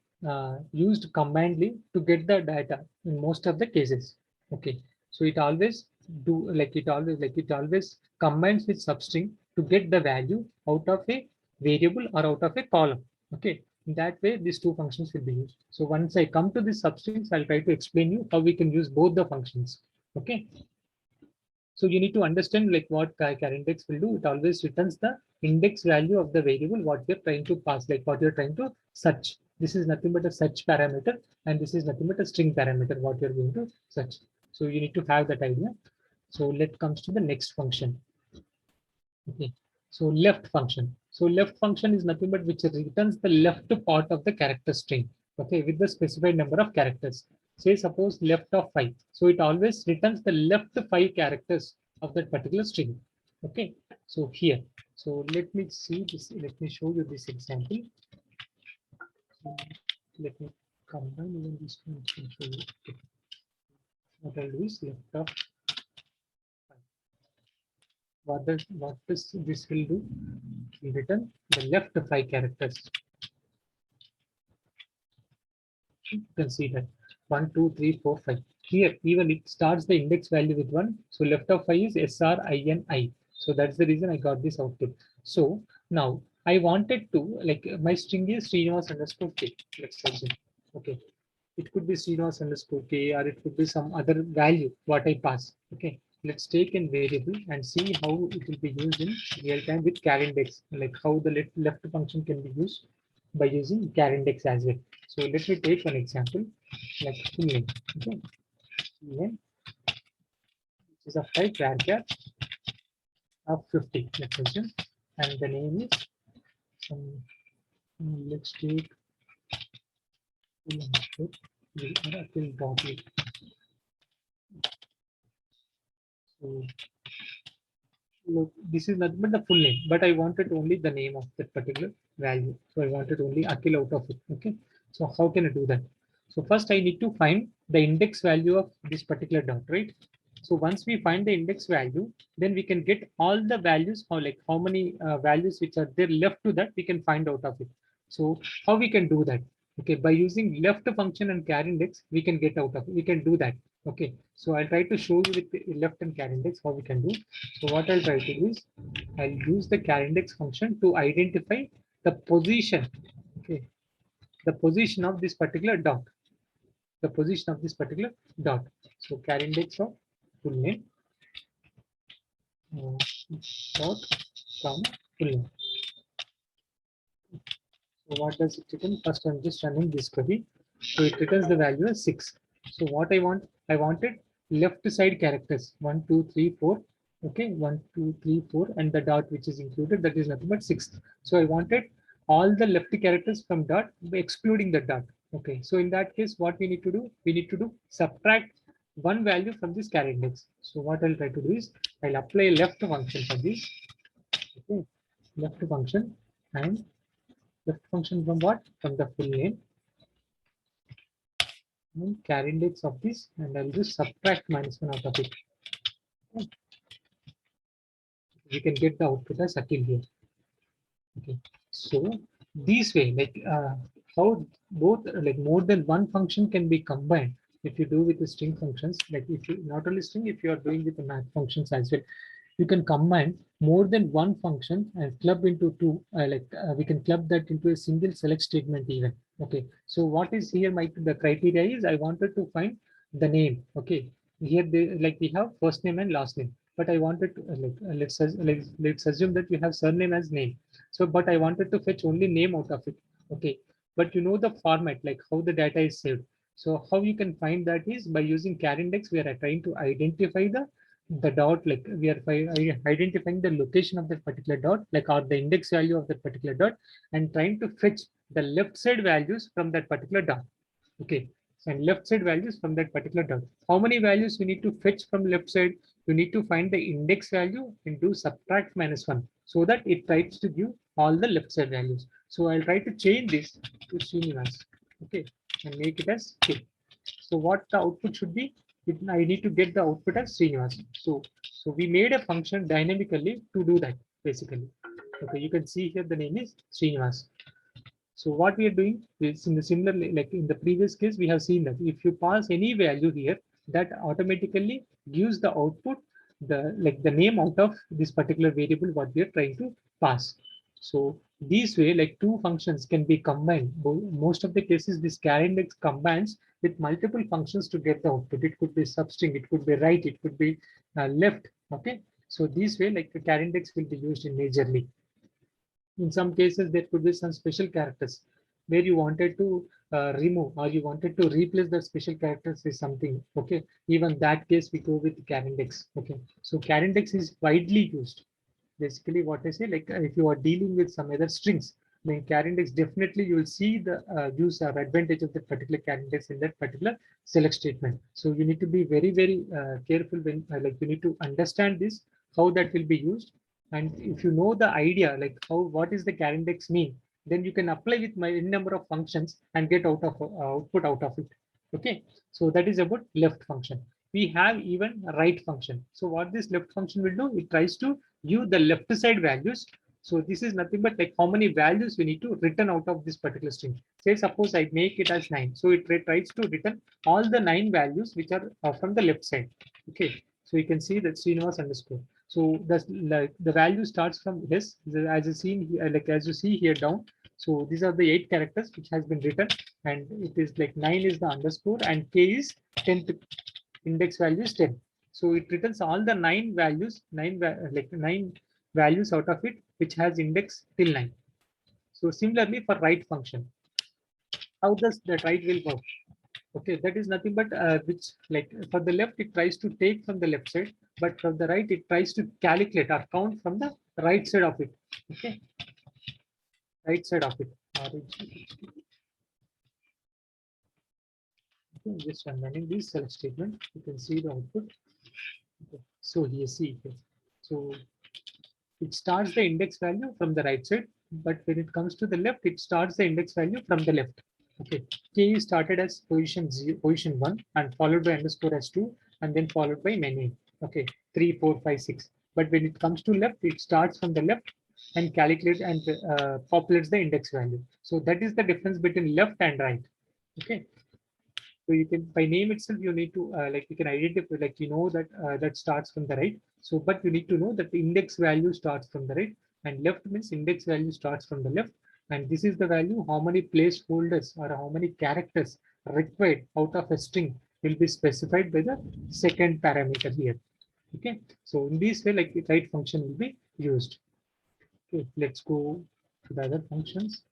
used combinedly to get the data in most of the cases. Okay, so it always it always combines with substring to get the value out of a variable or out of a column. Okay, in that way, these two functions will be used. So once I come to these substrings, I'll try to explain you how we can use both the functions. Okay. So you need to understand like what char index will do. It always returns the index value of the variable what you're trying to pass, like what you're trying to search. This is nothing but a search parameter, and this is nothing but a string parameter what you're going to search. So you need to have that idea. So let's comes to the next function. Okay. So left function. So left function is nothing but which returns the left part of the character string. Okay, with the specified number of characters. Say suppose left of 5. So it always returns the left 5 characters of that particular string. Okay. So here. So let me see this. Let me show you this example. So let me combine even this one. Show you. Okay. What I'll do is left of 5. What this will do? It will return the left 5 characters. You can see that 1, 2, 3, 4, 5. Here, even it starts the index value with 1. So left of 5 is SRINI. So that's the reason I got this output. So now I wanted to, like my string is Srinivas underscore k. Let's assume. Okay. It could be Srinivas underscore k, or it could be some other value what I pass. Okay. Let's take a variable and see how it will be used in real time with char index, like how the left function can be used by using char index as well. So let me take one example like full name. Okay. Name is a type varchar of 50, let's assume, and the name is some, let's take So look, this is nothing but the full name, but I wanted only the name of that particular value. So I wanted only Akhil out of it. Okay. So how can I do that? So first I need to find the index value of this particular dot, right? So once we find the index value, then we can get all the values, or like how many values which are there left to that, we can find out of it. So how we can do that? Okay, by using left function and char index, we can get out of it. We can do that. Okay, so I'll try to show you with the left and char index how we can do. So what I'll try to do is I'll use the char index function to identify the position. Okay, the position of this particular dot. The position of this particular dot. So char index of full name dot comma full name. So what does it return? First, I'm just running this query. So it returns the value as 6. So what I wanted left side characters 1, 2, 3, 4. Okay, 1, 2, 3, 4, and the dot which is included, that is nothing but 6. So I wanted all the left characters from dot excluding the dot. Okay, so in that case, what we need to do? We need to do subtract one value from this char index. So what I'll try to do is I'll apply left function for this. Okay, left function, and left function from what? From the full name and char index of this, and I'll just subtract -1 out of it. Okay. We can get the output as Akhil here. Okay, so this way, like how both like more than one function can be combined if you do with the string functions. Like if you not only string, if you are doing with the math functions as well, you can combine more than one function and club into two. We can club that into a single select statement even. Okay, so what is here? The criteria is I wanted to find the name. Okay, here we have first name and last name, but I wanted to let's assume that you have surname as name. So, but I wanted to fetch only name out of it. Okay, but you know the format, like how the data is saved. So how you can find that is by using char index. We are trying to identify the dot, like we are identifying the location of that particular dot, like or the index value of that particular dot, and trying to fetch the left side values from that particular dot. Okay, and left side values from that particular dot. How many values we need to fetch from left side? You need to find the index value and do subtract -1 so that it tries to give all the left side values. So I'll try to change this to Srinivas. Okay, and make it as K. So what the output should be? I need to get the output as Srinivas. So we made a function dynamically to do that basically. Okay, you can see here the name is Srinivas. So what we are doing is in the similar, like in the previous case, we have seen that if you pass any value here, that automatically gives the output, the name out of this particular variable what we are trying to pass. So this way, like two functions can be combined. Most of the cases, this char index combines with multiple functions to get the output. It could be substring, it could be right, it could be left. Okay. So this way, like the char index will be used in majorly. In some cases, there could be some special characters where you wanted to remove or you wanted to replace the special characters with something. Okay, even that case we go with char index. Okay, so char index is widely used. Basically, what I say, like if you are dealing with some other strings, then char index definitely you will see the use or advantage of that particular char index in that particular select statement. So you need to be very careful when like you need to understand this, how that will be used. And if you know the idea, like what is the char index mean, then you can apply with my n number of functions and get output out of it. Okay, so that is about left function. We have even right function. So what this left function will do, it tries to give the left side values. So this is nothing but like how many values we need to return out of this particular string. Say suppose I make it as 9. So it tries to return all the 9 values which are from the left side. Okay, so you can see that Srinivas underscore. So the value starts from this, as you see here, like as you see here down. So these are the 8 characters which has been written, and it is like 9 is the underscore and K is 10th index value is 10. So it returns all the 9 values, 9 values out of it, which has index till 9. So similarly for right function, how does the right will work? Okay, that is nothing but which like for the left, it tries to take from the left side, but from the right, it tries to calculate or count from the right side of it. Okay, right side of it. Okay, just I'm running this select statement. You can see the output. Okay. So here, see here. So it starts the index value from the right side, but when it comes to the left, it starts the index value from the left. Okay, k is started as position 0, position 1, and followed by underscore as 2, and then followed by many. Okay, 3, 4, 5, 6. But when it comes to left, it starts from the left and calculates and populates the index value. So that is the difference between left and right. Okay, so you can, by name itself, you need to like you can identify, like you know that that starts from the right. So but you need to know that the index value starts from the right, and left means index value starts from the left, and this is the value how many placeholders or how many characters required out of a string will be specified by the second parameter here. Okay, so in this way, like the right function will be used. Okay, let's go to the other functions.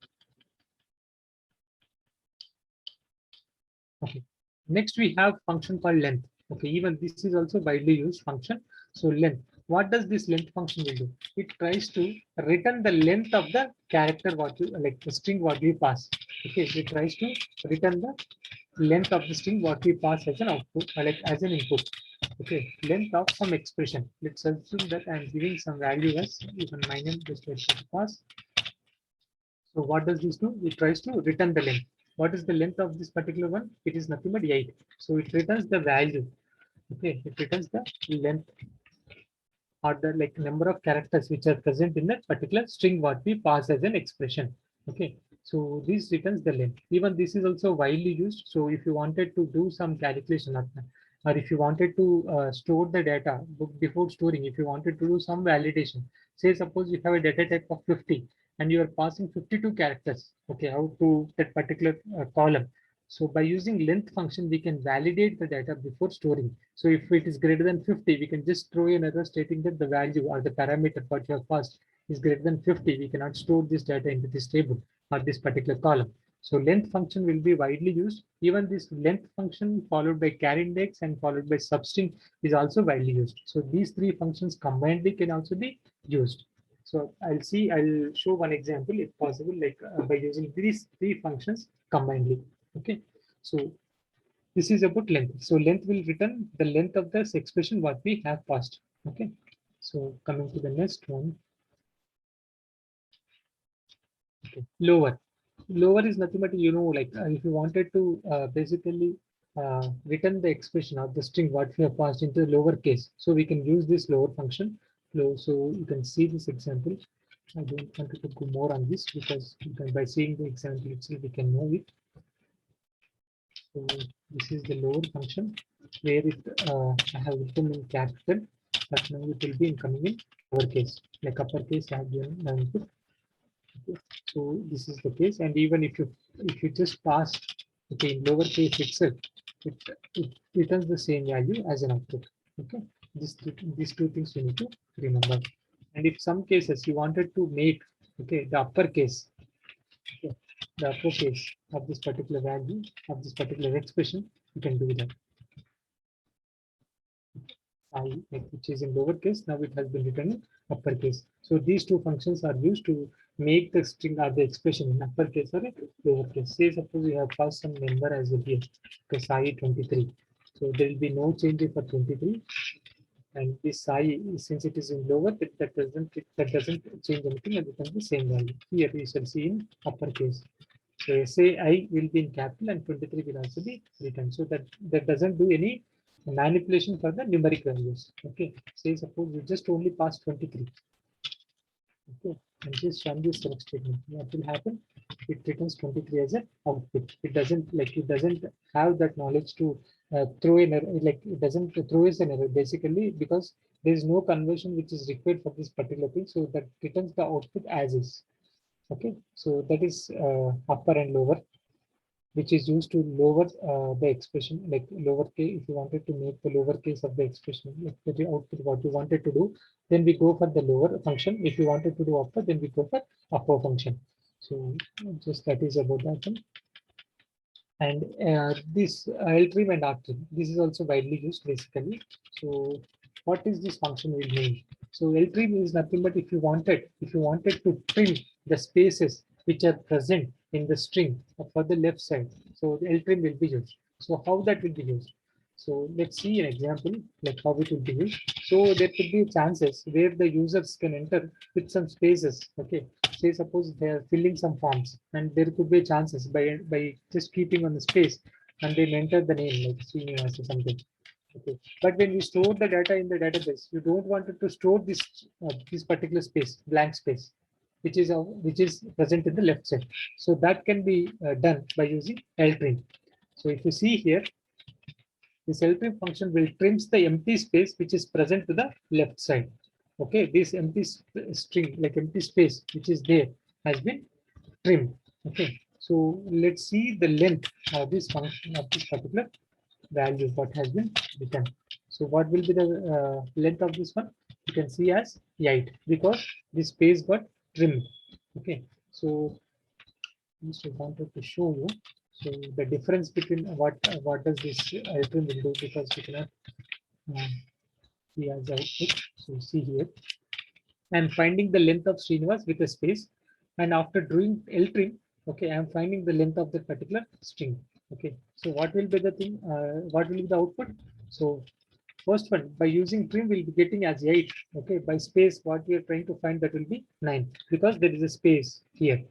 Okay. Next, we have function called length. Okay, even this is also widely used function. So length. What does this length function will do? It tries to return the length of the character what you like the string what you pass. Okay, it tries to return the length of the string what we pass as an output, or like as an input. Okay, length of some expression. Let's assume that I'm giving some value as even my name just let it pass. So what does this do? It tries to return the length. What is the length of this particular one? It is nothing but 8. So it returns the value. Okay, it returns the length or the like number of characters which are present in that particular string what we pass as an expression. Okay, so this returns the length. Even this is also widely used. So if you wanted to do some calculation or if you wanted to store the data before storing, if you wanted to do some validation, say suppose you have a data type of 50 and you are passing 52 characters, okay, out to that particular column. So by using length function, we can validate the data before storing. So if it is greater than 50, we can just throw an error stating that the value or the parameter what you have passed is greater than 50. We cannot store this data into this table or this particular column. So length function will be widely used. Even this length function followed by char index and followed by substring is also widely used. So these three functions combinedly can also be used. So I'll show one example if possible, like by using these three functions combinedly. Okay, so this is about length. So length will return the length of this expression what we have passed. Okay, so coming to the next one. Okay. Lower is nothing but like if you wanted to basically return the expression of the string what we have passed into lower case, so we can use this lower function. So you can see this example. I don't want to go more on this because by seeing the example itself we can know it. So this is the lower function where it I have written in capital, but now it will be coming in lowercase. Like uppercase, I have given an input. Okay. So this is the case, and even if you just pass okay in lowercase itself, it, it returns the same value as an output. Okay, these two things you need to remember. And if some cases you wanted to make okay the uppercase, okay, the uppercase of this particular value of this particular expression, you can do that. I like which is in lowercase, now it has been written in uppercase. So these two functions are used to make the string or the expression in uppercase or in lowercase. Say suppose you have passed some number as well here, okay, Sai 23. So there will be no change for 23, and this Sai, since it is in lower, that doesn't change anything, and becomes the same value. Here we shall see in uppercase. So say I will be in capital and 23 will also be written. So that doesn't do any manipulation for the numeric values. Okay. Say suppose you just only pass 23. Okay. And just run this select statement. What will happen? It returns 23 as an output. It doesn't have that knowledge to throw an error. Like it doesn't throw as an error basically because there is no conversion which is required for this particular thing. So that returns the output as is. Okay. So that is upper and lower, which is used to lower the expression, like lower case. If you wanted to make the lower case of the expression, like the output what you wanted to do, then we go for the lower function. If you wanted to do upper, then we go for upper function. So just that is about that one. And this ltrim and rtrim, this is also widely used basically. So what is this function will mean? So ltrim is nothing but if you wanted to trim the spaces which are present in the string for the left side, so the ltrim will be used. So how that will be used? So let's see an example like how it will be used. So there could be chances where the users can enter with some spaces. Okay, say suppose they are filling some forms, and there could be chances by just keeping on the space, and then enter the name like Srinivas or something. Okay, but when you store the data in the database, you don't want it to store this particular space, blank space, which is present in the left side. So that can be done by using ltrim. So if you see here, this ltrim function will trims the empty space which is present to the left side. Okay, this empty string, like empty space which is there, has been trimmed. Okay, so let's see the length of this function of this particular value what has been written. So what will be the length of this one? You can see as 8 because this space got trimmed. Okay, so just I wanted to show you. So the difference between what does this trim will do, because we cannot uh, see as output. So see here, I'm finding the length of Srinivas with a space, and after doing ltrim, okay, I'm finding the length of the particular string. Okay, so what will be the thing? What will be the output? So first one, by using trim, we'll be getting as 8. Okay, by space, what we are trying to find, that will be 9 because there is a space here.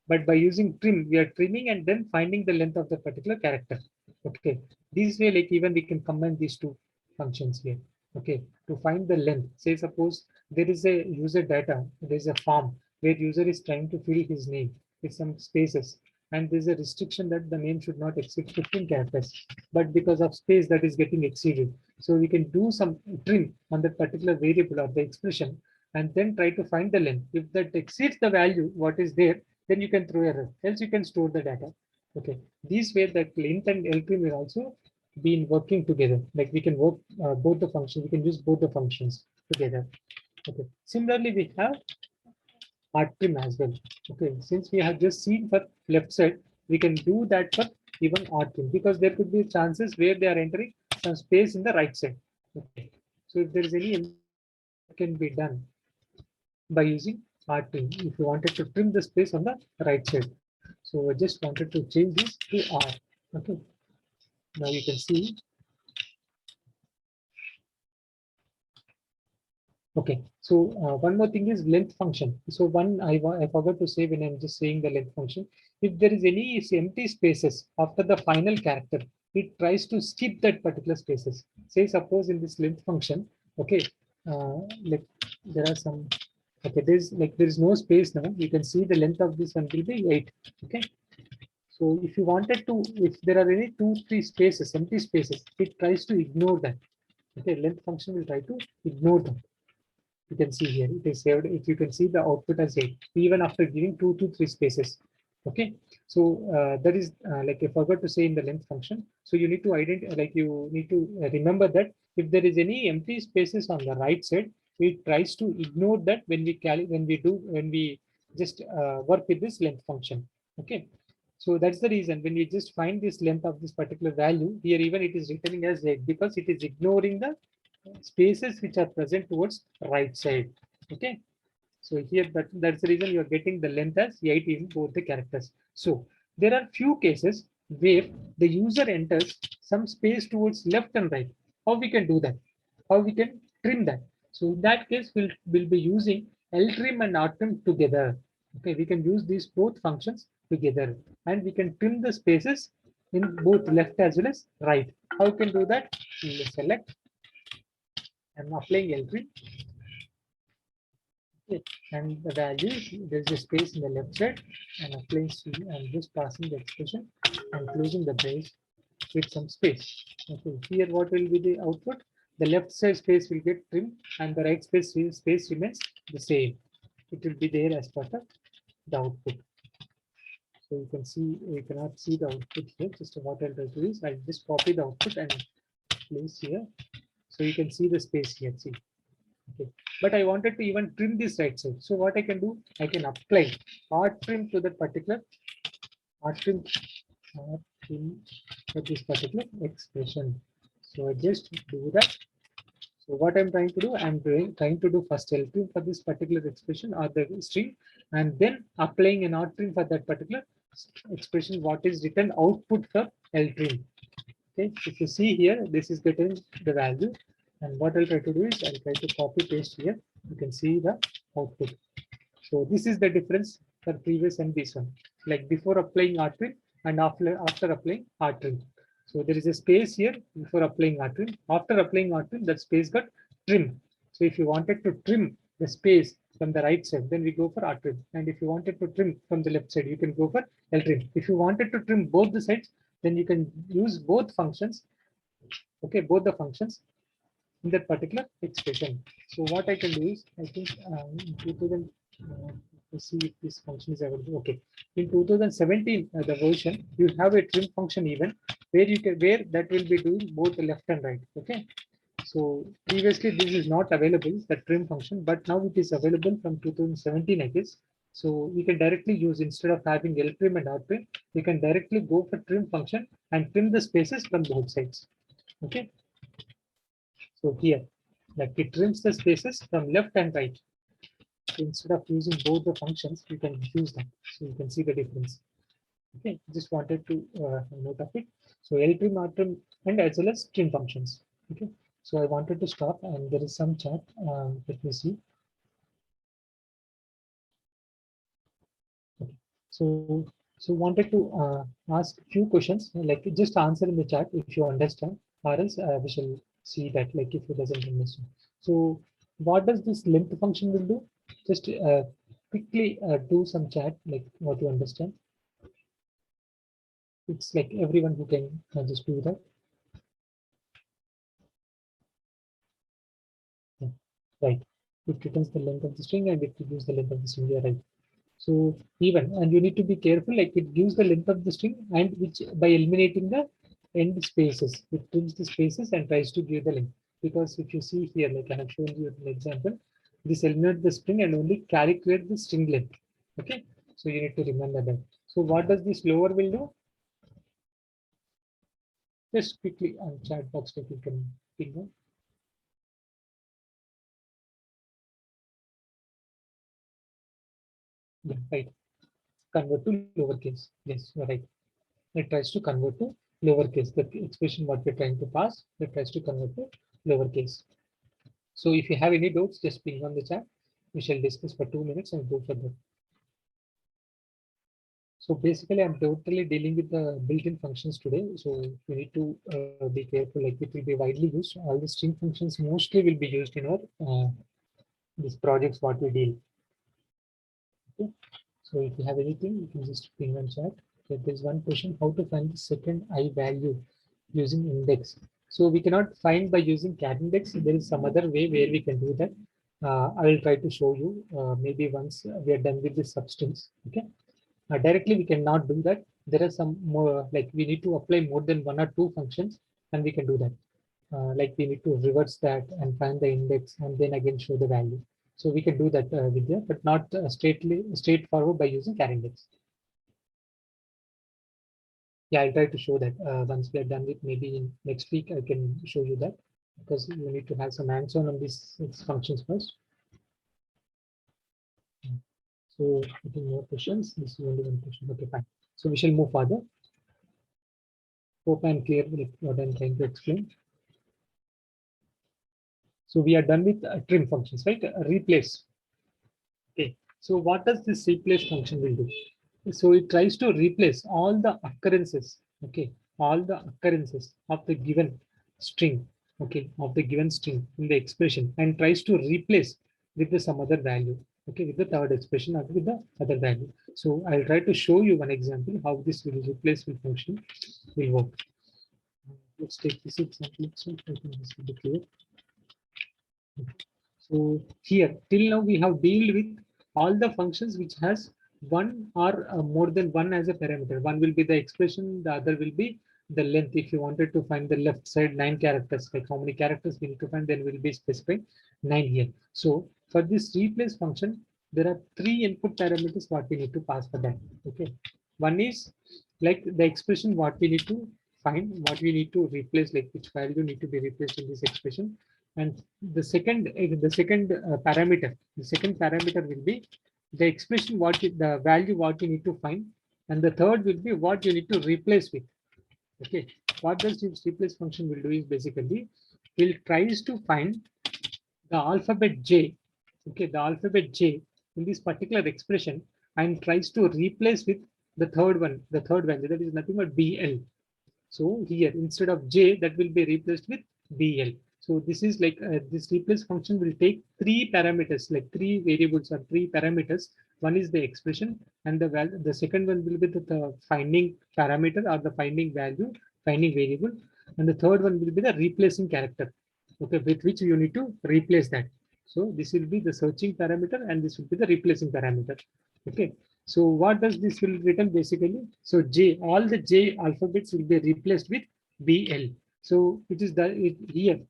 But by using trim, we are trimming and then finding the length of the particular character. Okay, this way, like even we can combine these two functions here. Okay, to find the length. Say suppose there is a user data, there is a form where user is trying to fill his name with some spaces, and there's a restriction that the name should not exceed 15 characters. But because of space that is getting exceeded, so we can do some trim on that particular variable or the expression, and then try to find the length. If that exceeds the value what is there, then you can throw error, else you can store the data. Okay, these way that length and ltrim will also been working together. Like we can work both the functions, we can use both the functions together. Okay, similarly we have rtrim as well. Okay, since we have just seen for left side, we can do that for even rtrim, because there could be chances where they are entering some space in the right side. Okay, so if there is any that can be done by using rtrim, if you wanted to trim the space on the right side. So I just wanted to change this to R. Okay, now you can see. Okay, so one more thing is length function. So one I forgot to say when I'm just saying the length function. If there is any empty spaces after the final character, it tries to skip that particular spaces. Say suppose in this length function, okay, like there are some. Okay, there is no space now. You can see the length of this one will be 8. Okay, so if you wanted to, if there are any 2, 3 spaces, empty spaces, it tries to ignore that. Okay, length function will try to ignore them. You can see here it is saved. If you can see the output as 8 even after giving 2 to 3 spaces. Okay, so that is like I forgot to say in the length function. So you need to identify, like you need to remember that if there is any empty spaces on the right side, it tries to ignore that when we just work with this length function. Okay, so that's the reason when we just find this length of this particular value here, even it is returning as 8 because it is ignoring the spaces which are present towards right side. Okay, so here that's the reason you are getting the length as 8 in both the characters. So there are few cases where the user enters some space towards left and right. How we can do that? How we can trim that? So in that case, we'll be using ltrim and rtrim together. Okay, we can use these both functions together, and we can trim the spaces in both left as well as right. How we can do that? We'll select. I'm applying ltrim. Okay, and the value, there's a space in the left side, and applying C, and just passing the expression and closing the brace with some space. Okay, here what will be the output? The left side space will get trimmed, and the right space remains the same. It will be there as part of the output. So you can see, you cannot see the output here. Just what I'll do is I'll just copy the output and place here. So you can see the space here. See. Okay. But I wanted to even trim this right side. So what I can do, I can apply rtrim to that particular rtrim, rtrim for this particular expression. So I just do that. So what I'm trying to do, trying to do first ltrim for this particular expression or the string, and then applying an rtrim for that particular expression. What is written output for ltrim. Okay, if you see here, this is getting the value. And what I'll try to do is I'll try to copy paste here. You can see the output. So this is the difference for previous and this one. Like before applying R-trim and after applying R-trim. So there is a space here before applying R-trim. After applying R-trim, that space got trimmed. So if you wanted to trim the space from the right side, then we go for R-trim. And if you wanted to trim from the left side, you can go for L-trim. If you wanted to trim both the sides, then you can use both functions. Okay, both the functions in that particular expression. So what I can do is, I think in 2000, let's see if this function is available. Okay, in 2017, the version, you have a trim function even where you can that will be doing both left and right. Okay, so previously this is not available, the trim function, but now it is available from 2017, I guess. So we can directly use, instead of having L trim and R trim, we can directly go for trim function and trim the spaces from both sides. Okay. So here, like it trims the spaces from left and right. So instead of using both the functions, you can use them. So you can see the difference. Okay, just wanted to note of it. So L trim, R trim, and as well as trim functions. Okay, so I wanted to stop, and there is some chat. Let me see. Okay. So wanted to ask few questions, like just answer in the chat if you understand, or else we shall see that, like if it doesn't understand. So what does this length function will do? Just quickly do some chat, like what you understand. It's like everyone who can just do that. Yeah. Right. It returns the length of the string and it gives the length of the string. Yeah, right. So even, and you need to be careful, like it gives the length of the string, and which by eliminating the end spaces, it trims the spaces and tries to give the length. Because if you see here, like I have shown you an example, this eliminates the string and only calculate the string length. Okay, so you need to remember that. So what does this lower will do? Just quickly on chat box that you can ping on. Yeah, right. Convert to lowercase. Yes, you're right. It tries to convert to lowercase. The expression what we're trying to pass, it tries to convert to lowercase. So if you have any doubts, just ping on the chat. We shall discuss for 2 minutes and go further. So basically, I'm totally dealing with the built-in functions today. So you need to be careful. Like it will be widely used. All the string functions mostly will be used in our these projects what we deal. Okay. So if you have anything, you can just ping on chat. Okay, there's one question: how to find the second I value using index? So we cannot find by using cat index. There is some other way where we can do that. I will try to show you maybe once we are done with the substance. Okay. Directly we cannot do that. There are some more, like we need to apply more than one or two functions, and we can do that. Like we need to reverse that and find the index and then again show the value. So we can do that with there, but not straightforward by using char index. Yeah, I'll try to show that once we are done with, maybe in next week I can show you that, because you need to have some hands-on on these functions first. So getting more questions. This is only one question. Okay, fine. So we shall move further. Hope I'm clear with what I'm trying to explain. So we are done with trim functions, right? Replace. Okay. So what does this replace function will do? So it tries to replace all the occurrences. Okay. All the occurrences of the given string. Okay. Of the given string in the expression, and tries to replace with the some other value. Okay. With the third expression or with the other value. So I'll try to show you one example how this will replace will function will work. Let's take this example. So I think this will be clear. So here, till now we have dealt with all the functions which has one or more than one as a parameter. One will be the expression, the other will be the length. If you wanted to find the left side 9 characters, like how many characters we need to find, then we'll be specifying 9 here. So for this replace function, there are 3 input parameters what we need to pass for that. Okay, one is like the expression what we need to find, what we need to replace, like which value need to be replaced in this expression. And the second parameter will be the expression the value what you need to find, and the third will be what you need to replace with. Okay, what does this replace function will do is basically will tries to find the alphabet J, okay, the alphabet J in this particular expression and tries to replace with the third one, the third value that is nothing but BL. So here instead of J that will be replaced with BL. So this is like this replace function will take three parameters, like three variables or three parameters. One is the expression and the value. The second one will be the finding parameter or the finding value, finding variable. And the third one will be the replacing character, okay, with which you need to replace that. So this will be the searching parameter and this will be the replacing parameter. Okay. So what does this will written basically? So J, all the J alphabets will be replaced with BL. So it is the here.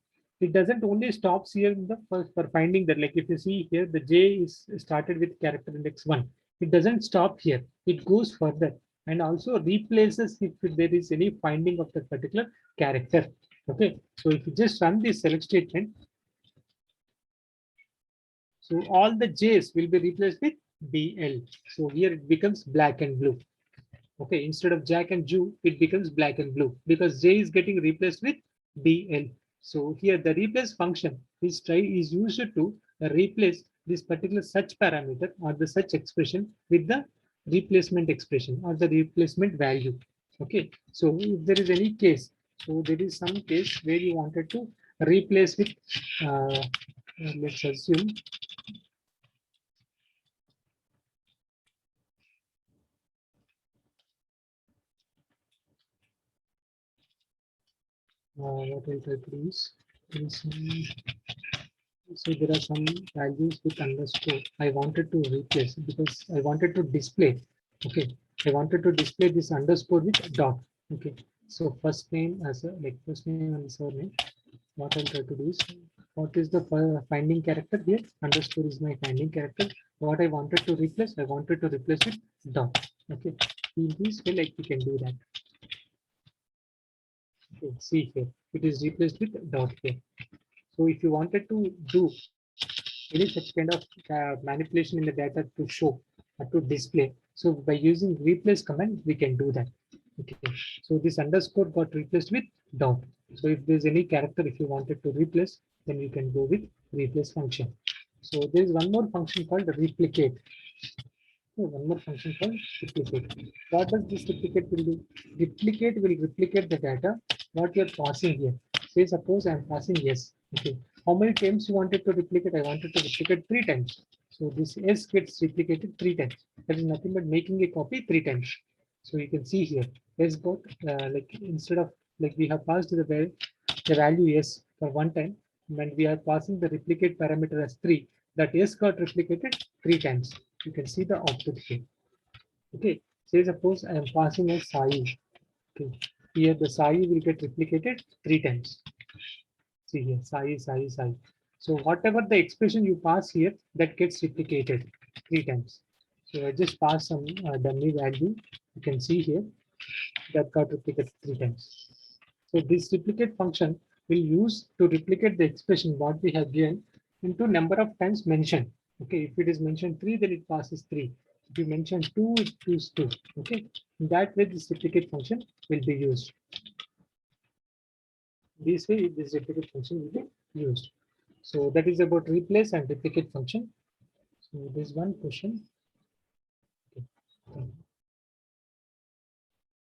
It doesn't only stops here in the first for finding that. Like if you see here, the J is started with character index 1. It doesn't stop here. It goes further and also replaces if there is any finding of that particular character. Okay. So if you just run this select statement, so all the J's will be replaced with BL. So here it becomes black and blue. Okay, instead of Jack and Jew, it becomes black and blue because J is getting replaced with BL. So here the replace function is used to replace this particular such parameter or the such expression with the replacement expression or the replacement value. Okay, so if there is any case, so there is some case where you wanted to replace with, let's assume what I'll try to do is so there are some values with underscore. I wanted to replace because I wanted to display. Okay, I wanted to display this underscore with dot. Okay, so first name as a like first name and surname. What I'll try to do is what is the finding character here? Underscore is my finding character. What I wanted to replace, I wanted to replace with dot. Okay, in this way, like we can do that. Okay, see here, it is replaced with dot here. So if you wanted to do any such kind of manipulation in the data to show or to display, so by using replace command, we can do that. Okay, so this underscore got replaced with dot. So if there's any character, if you wanted to replace, then you can go with replace function. So there's one more function called replicate. One more function called replicate. What does this replicate will do? Replicate will replicate the data what you're passing here. Say suppose I'm passing yes. Okay. How many times you wanted to replicate? I wanted to replicate 3 times. So this S gets replicated 3 times. That is nothing but making a copy 3 times. So you can see here S got like instead of like we have passed the value S for 1 time and we are passing the replicate parameter as 3. That S got replicated 3 times. You can see the output here. Okay, say suppose I am passing a Sai. Okay, here the Sai will get replicated 3 times. See here, Sai, Sai, Sai. So whatever the expression you pass here, that gets replicated 3 times. So I just pass some dummy value. You can see here that got replicated 3 times. So this replicate function will use to replicate the expression what we have given into number of times mentioned. Okay, if it is mentioned 3, then it passes 3. If you mention 2, it chooses 2. Okay, in that way, this replicate function will be used. This way, this replicate function will be used. So that is about replace and replicate function. So there's one question. Okay.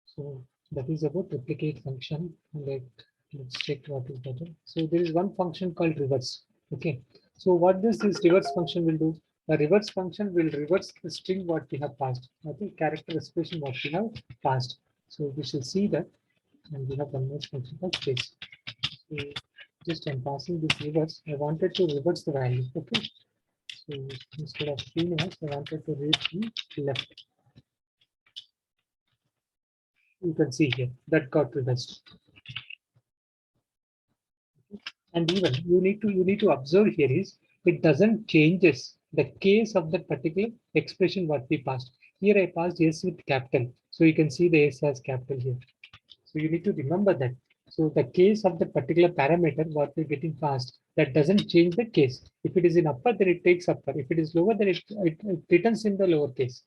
So that is about replicate function. Let's check what is better. So there is one function called reverse. Okay. So what does this reverse function will do? The reverse function will reverse the string what we have passed. Okay, character expression what we have passed. So we shall see that, and we have one more function called trace. So just I'm passing this reverse. I wanted to reverse the value. Okay. So instead of shreenivas, I wanted to read the left. You can see here that got reversed. And even you need to observe here is it doesn't changes the case of that particular expression what we passed. Here I passed S with capital, so you can see the S as capital here. So you need to remember that. So the case of the particular parameter what we're getting passed, that doesn't change the case. If it is in upper, then it takes upper. If it is lower, then it returns in the lower case.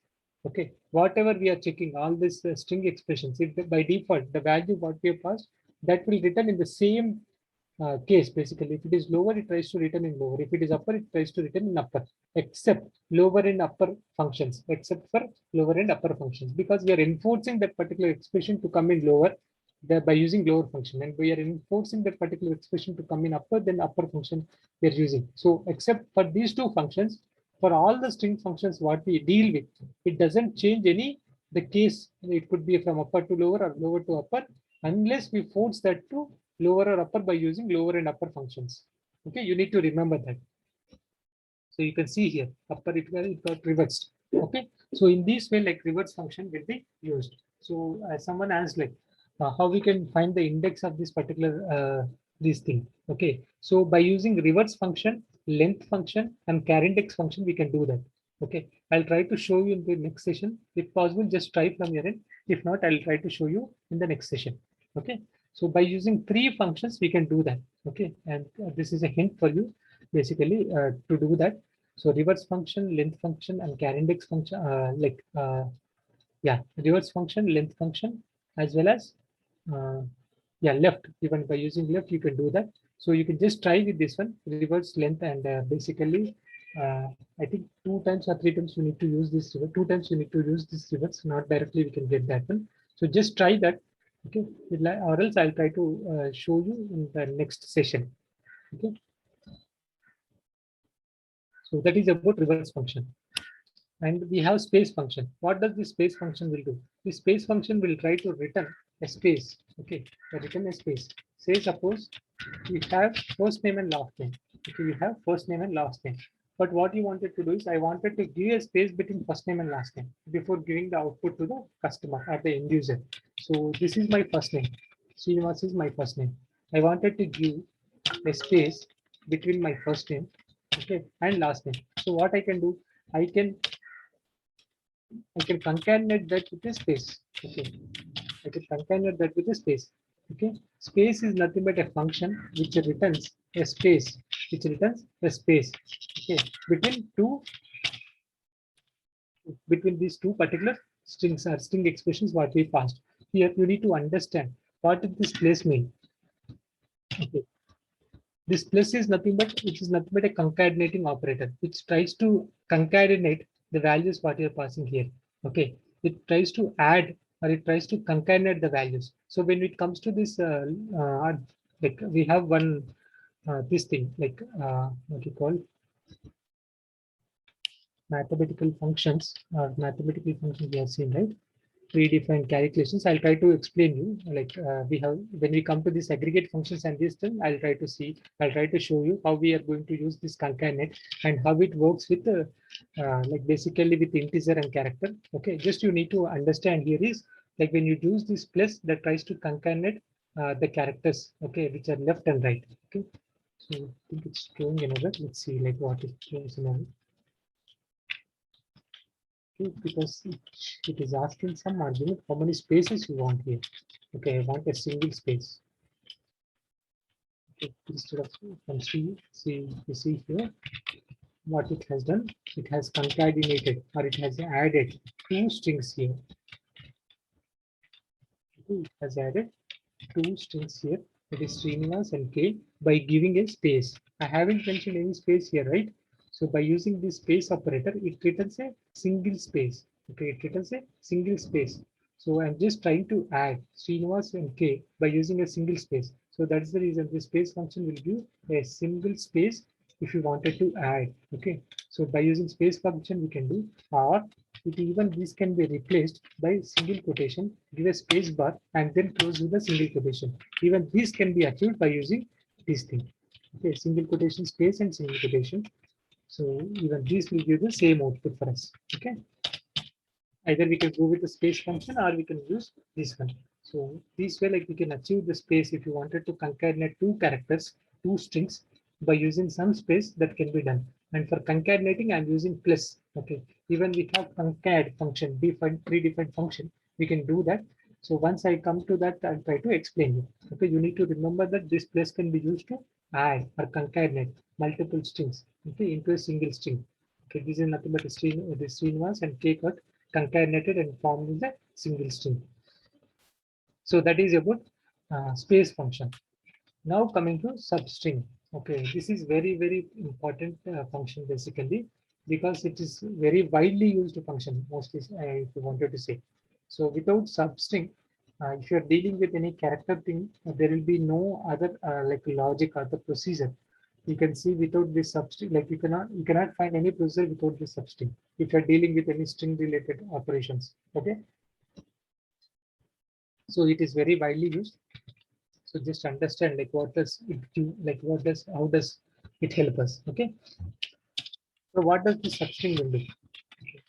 Okay, whatever we are checking, all this string expressions, if by default the value what we have passed, that will return in the same case. Basically, if it is lower, it tries to return in lower. If it is upper, it tries to return in upper, except lower and upper functions, except for lower and upper functions, because we are enforcing that particular expression to come in lower by using lower function, and we are enforcing that particular expression to come in upper, then upper function we are using. So except for these two functions, for all the string functions what we deal with, it doesn't change any the case. It could be from upper to lower or lower to upper, unless we force that to lower or upper by using lower and upper functions. Okay, you need to remember that. So you can see here, upper it got reversed. Okay, so in this way, like reverse function will be used. So someone asked like how we can find the index of this particular this thing. Okay, so by using reverse function, length function, and char index function, we can do that. Okay, I'll try to show you in the next session. If possible, just try from your end. If not, I'll try to show you in the next session. Okay, so by using three functions, we can do that. Okay, and this is a hint for you basically to do that. So reverse function, length function, and char index function, yeah, reverse function, length function, as well as uh, yeah, left. Even by using left, you can do that. So you can just try with this one, reverse, length, and basically, I think 2 times or 3 times you need to use this reverse. 2 times you need to use this reverse. Not directly we can get that one. So just try that. Okay, or else I'll try to show you in the next session. Okay. So that is about reverse function. And we have space function. What does the space function will do? The space function will try to return a space. Okay, return a space. Say suppose we have first name and last name. Okay, we have first name and last name. But what you wanted to do is I wanted to give a space between first name and last name before giving the output to the customer or the end user. So this is my first name. Srinivas is my first name. I wanted to give a space between my first name, okay, and last name. So what I can do, I can concatenate that with a space. Okay, I can concatenate that with a space. Okay, space is nothing but a function which returns a space, which returns a space. Okay, between these two particular strings or string expressions what we passed. Here you need to understand what does this place mean. Okay, this plus is nothing but a concatenating operator which tries to concatenate the values what you're passing here. Okay, it tries to add or it tries to concatenate the values. So when it comes to this, like we have one this thing like what you call mathematical functions or mathematical functions we have seen, right? Predefined calculations. I'll try to explain you like we have when we come to this aggregate functions and this thing, I'll try to show you how we are going to use this concatenate and how it works with like basically with integer and character. Okay, just you need to understand here is like when you use this plus that tries to concatenate the characters, okay, which are left and right. Okay, so I think it's showing another. Let's see like what it shows in another. Okay, because it is asking some argument how many spaces you want here. Okay, I want a single space. Okay, instead of from you see here what it has done. It has concatenated or it has added two strings here. Okay, it has added two strings here. It is Srinivas and K by giving a space. I haven't mentioned any space here, right? So by using this space operator, it returns a single space. Okay, it returns a single space. So I'm just trying to add Srinivas and K by using a single space. So that's the reason the space function will give a single space if you wanted to add. Okay, so by using space function we can do, or it even this can be replaced by single quotation, give a space bar and then close with a single quotation. Even this can be achieved by using this thing. Okay, single quotation space and single quotation. So even these will give the same output for us. Okay, either we can go with the space function or we can use this one. So this way, like we can achieve the space if you wanted to concatenate two characters, two strings by using some space that can be done. And for concatenating, I'm using plus. Okay, even we have concat function, predefined function, we can do that. So once I come to that, I'll try to explain you. Okay, you need to remember that this plus can be used to add or concatenate multiple strings, okay, into a single string. Okay, this is nothing but a string, this Srinivas and K cut concatenated and formed in the single string. So that is about space function. Now coming to substring. Okay, this is very important function basically because it is very widely used function mostly if you wanted to say. So without substring, if you are dealing with any character thing, there will be no other like logic or the procedure. You can see without this substring, like you cannot find any procedure without this substring if you are dealing with any string related operations. Okay, so it is very widely used. So just understand like what does it do, like how does it help us? Okay, so what does the substring will do? Okay.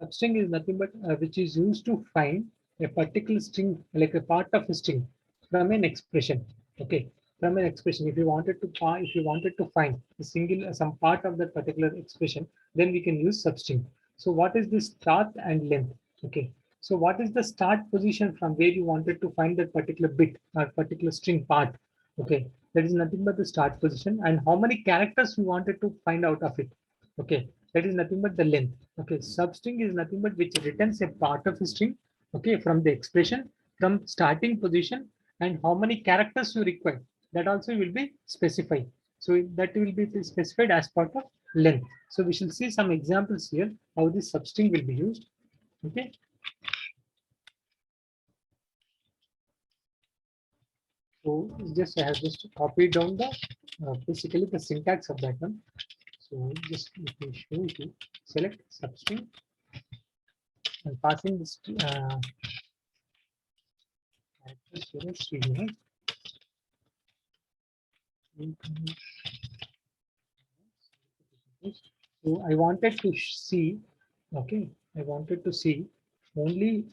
Substring is nothing but which is used to find a particular string, like a part of a string from an expression. Okay, from an expression. If you wanted to find a single some part of that particular expression, then we can use substring. So what is the start and length? Okay, so what is the start position from where you wanted to find that particular bit or particular string part? Okay, that is nothing but the start position, and how many characters we wanted to find out of it. Okay, that is nothing but the length. Okay, substring is nothing but which returns a part of a string. Okay, from the expression, from starting position, and how many characters you require. That also will be specified. So that will be specified as part of length. So we shall see some examples here how this substring will be used. Okay. So just I have just copied down the basically the syntax of that one. So just let me show you. Select substring and passing this characters here as string. So I wanted to see, okay, I wanted to see only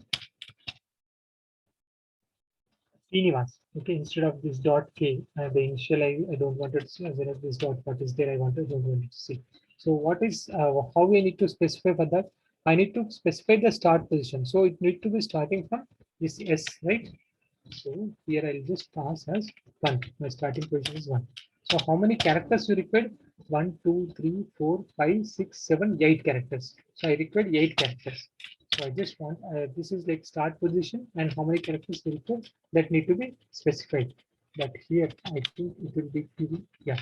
Srinivas, okay, instead of this dot K, the initial I don't want to see, as well as this dot what is there, I don't want to see. So what is, how we need to specify for that? I need to specify the start position. So it need to be starting from this S, right? So here I'll just pass as 1. My starting position is 1. So how many characters you required? 1, 2, 3, 4, 5, 6, 7, 8 characters. So I required 8 characters. So I just want this is like start position and how many characters you require that need to be specified. But here I think it will be giving, yeah,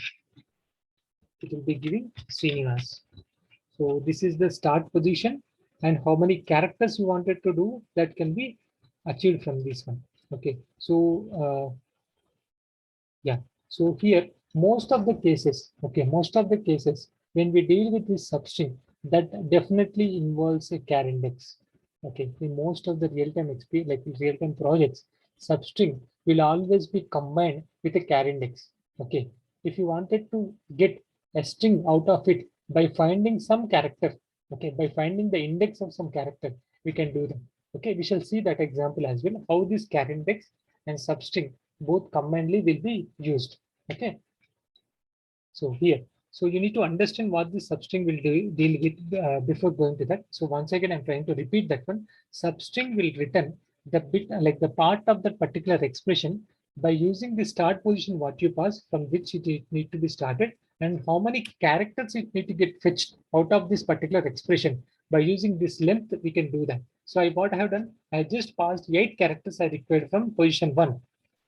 it will be giving Srinivas. So this is the start position and how many characters you wanted to do that can be achieved from this one. Okay, so yeah, so here most of the cases, okay, most of the cases when we deal with this substring, that definitely involves a char index. Okay, in most of the real-time experience, like real-time projects, substring will always be combined with a char index. Okay, if you wanted to get a string out of it by finding some character, okay, by finding the index of some character, we can do that. Okay, we shall see that example as well, how this char index and substring both combinedly will be used. Okay, so here, so you need to understand what this substring will deal with before going to that. So once again, I'm trying to repeat that one. Substring will return the bit like the part of that particular expression by using the start position what you pass from which it need to be started and how many characters it need to get fetched out of this particular expression. By using this length, we can do that. So what I have done, I just passed 8 characters I required from position 1.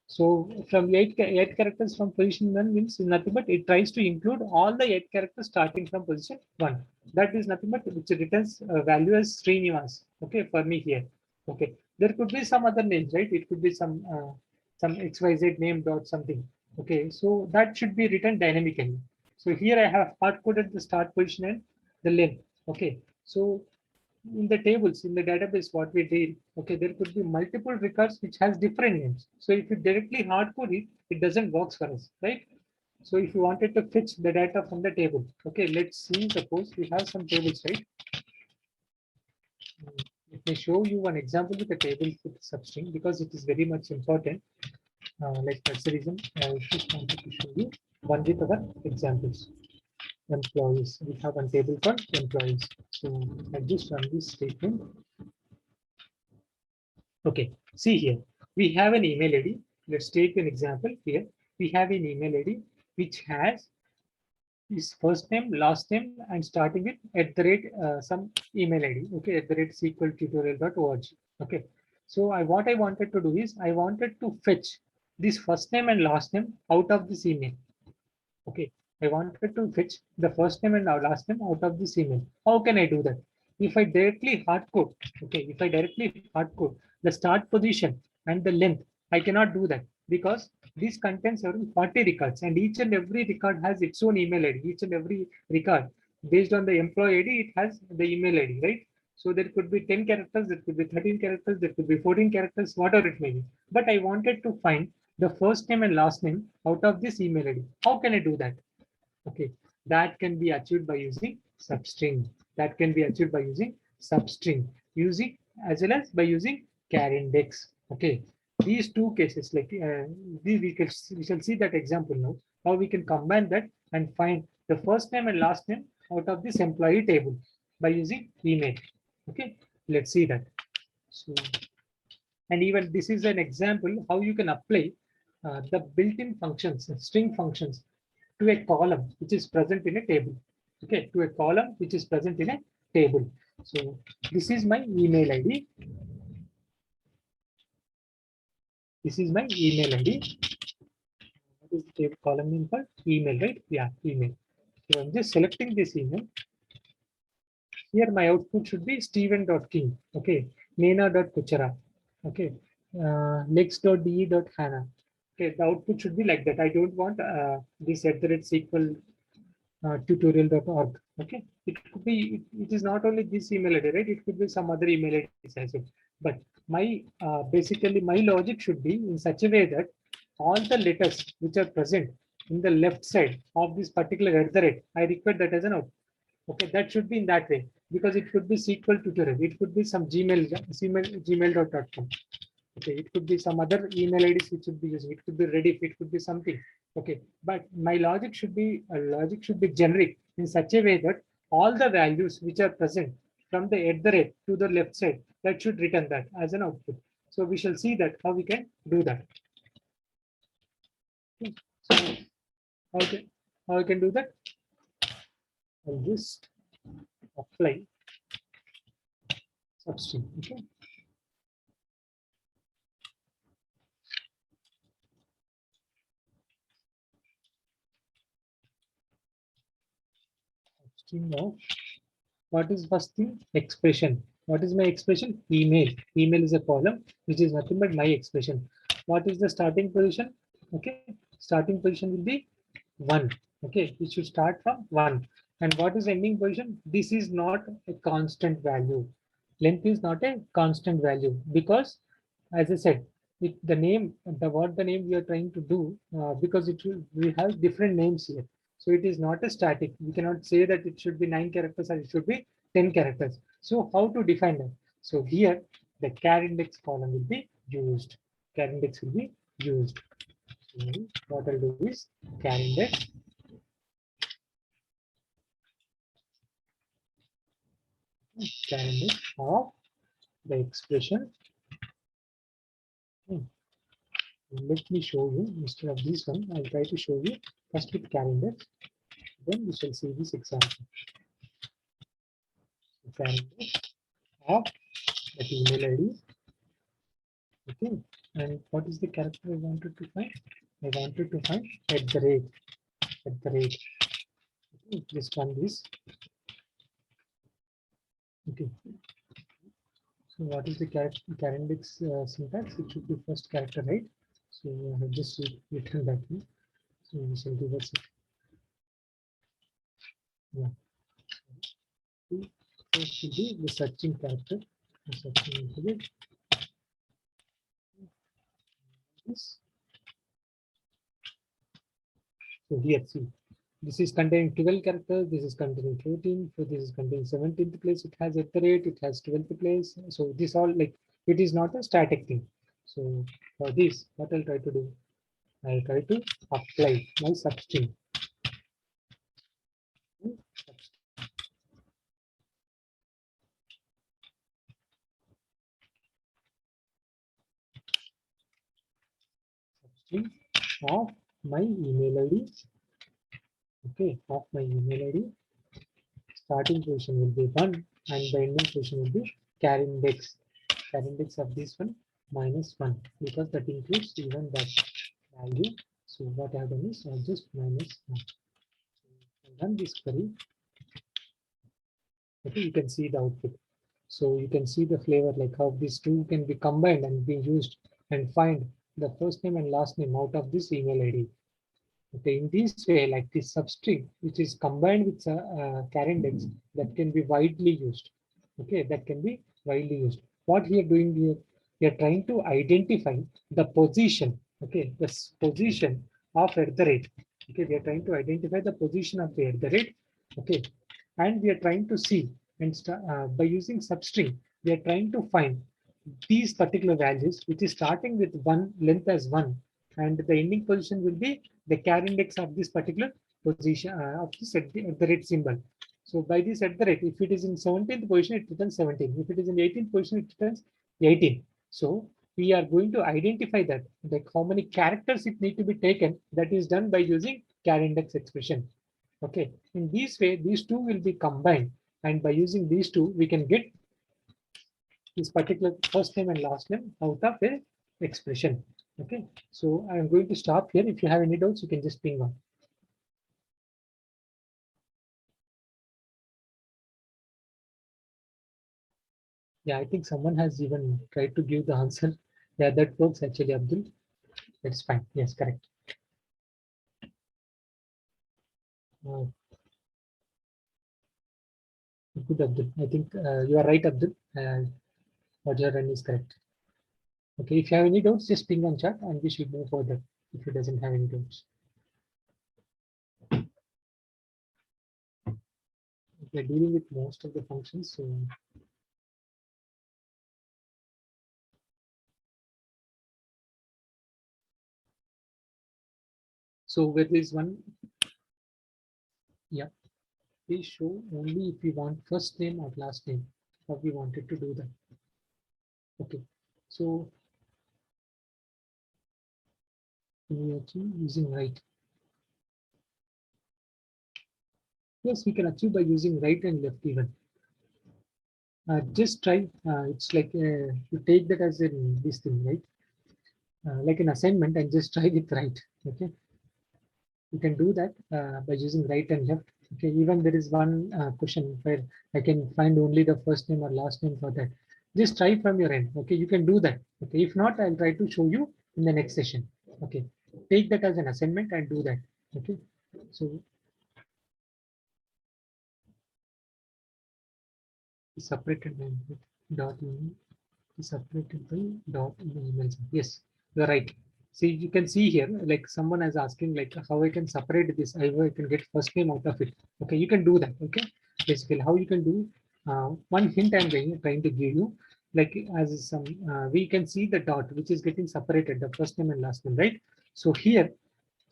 So from eight characters from position 1 means nothing but it tries to include all the 8 characters starting from position 1. That is nothing but which returns value as Srinivas. Okay, for me here. Okay, there could be some other names, right? It could be some XYZ name dot something. Okay, so that should be written dynamically. So here I have hard coded the start position and the length. Okay, so in the tables in the database what we did, okay, there could be multiple records which has different names. So if you directly hard code it, it doesn't work for us, right? So if you wanted to fetch the data from the table, okay, let's see, suppose we have some tables, right? Let me show you one example with a table with substring because it is very much important. Like that's the reason I just wanted to show you one with our examples. Employees, we have one table called employees. So I just run this statement. Okay, see here, we have an email ID. Let's take an example here. We have an email ID which has is first name, last name, and starting with some email ID. Okay, @sequeltutorial.org. Okay. So what I wanted to do is I wanted to fetch this first name and last name out of this email. Okay. I wanted to fetch the first name and last name out of this email. How can I do that? If I directly hardcode, okay, if I directly hardcode the start position and the length, I cannot do that because this contains around 40 records and each and every record has its own email ID. Each and every record based on the employee ID, it has the email ID, right? So there could be 10 characters, there could be 13 characters, there could be 14 characters, whatever it may be. But I wanted to find the first name and last name out of this email ID. How can I do that? Okay, that can be achieved by using substring. That can be achieved by using substring, using as well as by using char index. Okay, these two cases, like we shall see that example now. How we can combine that and find the first name and last name out of this employee table by using email. Okay, let's see that. So, and even this is an example how you can apply the built-in functions, string functions to a column which is present in a table. Okay, to a column which is present in a table. So this is my email ID. This is my email ID. What is the table column name for? Email, right? Yeah, email. So I'm just selecting this email. Here my output should be Stephen.king. Okay, Nena.kuchara. Okay, next.de.hana. Okay, the output should be like that. I don't want this @SQL tutorial.org. Okay, it could be, it is not only this email ID, right? It could be some other email IDs as well. But my basically my logic should be in such a way that all the letters which are present in the left side of this particular @, I require that as an output. Okay, that should be in that way because it could be SQL tutorial. It could be some gmail.com. Okay, it could be some other email IDs which should be using. It could be Rediff. It could be something. Okay, but my logic should be generic in such a way that all the values which are present from the @ to the left side, that should return that as an output. So we shall see that how we can do that. Okay. So how I can do that? I'll just apply substring. Okay. String of what is first thing? Expression. What is my expression? Email. Email is a column which is nothing but my expression. What is the starting position? Okay, starting position will be 1. Okay, it should start from 1. And what is ending position? This is not a constant value. Length is not a constant value because, as I said, the name, the name we are trying to do, because we have different names here. So it is not a static. We cannot say that it should be 9 characters or it should be 10 characters. So how to define that? So here the char index column will be used. Char index will be used. So what I'll do is char index of the expression. Let me show you instead of this one. I'll try to show you first with char index. Then we shall see this example. Char index of the email ID. Okay, and what is the character I wanted to find? I wanted to find @. Okay, just run this. Okay. So what is the char index syntax? It should be first character, right? So I have just written that one. So we shall reverse it. Yeah. First should be the searching character. The searching integer. This. So here, see, this is containing 12 characters, this is containing 14, so this is containing 17th place, it has @, it has 12th place. So this all, like, it is not a static thing. So for this, what I'll try to do, I'll try to apply my substring. Substring of my email ID okay, of my email ID. Starting position will be 1 and the ending position will be char index. Char index of this one minus 1 because that includes even that value. So what I have done is I'll just minus 1. And run this query. Okay, you can see the output. So you can see the flavor like how these two can be combined and be used and find the first name and last name out of this email ID. Okay, in this way, like this substring, which is combined with char index, that can be widely used. Okay, that can be widely used. What we are doing here, we are trying to identify the position. Okay, the position of at the rate. Okay, we are trying to identify the position of the at the rate. Okay, and we are trying to see and by using substring, we are trying to find these particular values, which is starting with one length as 1, and the ending position will be the char index of this particular position of this at the rate symbol. So by this at the rate, if it is in 17th position, it returns 17. If it is in 18th position, it returns 18. So we are going to identify that, like how many characters it need to be taken. That is done by using char index expression. Okay, in this way, these two will be combined, and by using these two, we can get this particular first name and last name out of a expression. Okay, so I am going to stop here. If you have any doubts, you can just ping on. Yeah, I think someone has even tried to give the answer. Yeah, that works actually, Abdul. That's fine. Yes, correct. Uh, Good, Abdul. I think you are right, Abdul. What you are running is correct. Okay, if you have any doubts, just ping on chat and we should move further if you doesn't have any doubts. We are dealing with most of the functions, so where is one? Yeah, we show only if we want first name or last name, or we wanted to do that. Okay, so we are using right. Yes, we can achieve by using right and left even. Just try. It's like you take that as in this thing, right? Like an assignment, and just try with right. Okay, you can do that by using right and left. Okay, even there is one question where I can find only the first name or last name for that. Just try from your end. Okay, you can do that. Okay, if not, I'll try to show you in the next session. Okay, take that as an assignment and do that. Okay, so separated by dot separated by dot in the email. Yes, you're right. See, you can see here, like someone is asking, like how I can separate this. I can get first name out of it. Okay, you can do that. Okay, basically, how you can do. One hint I'm trying to give you, like as some we can see the dot which is getting separated, the first name and last name, right? So here,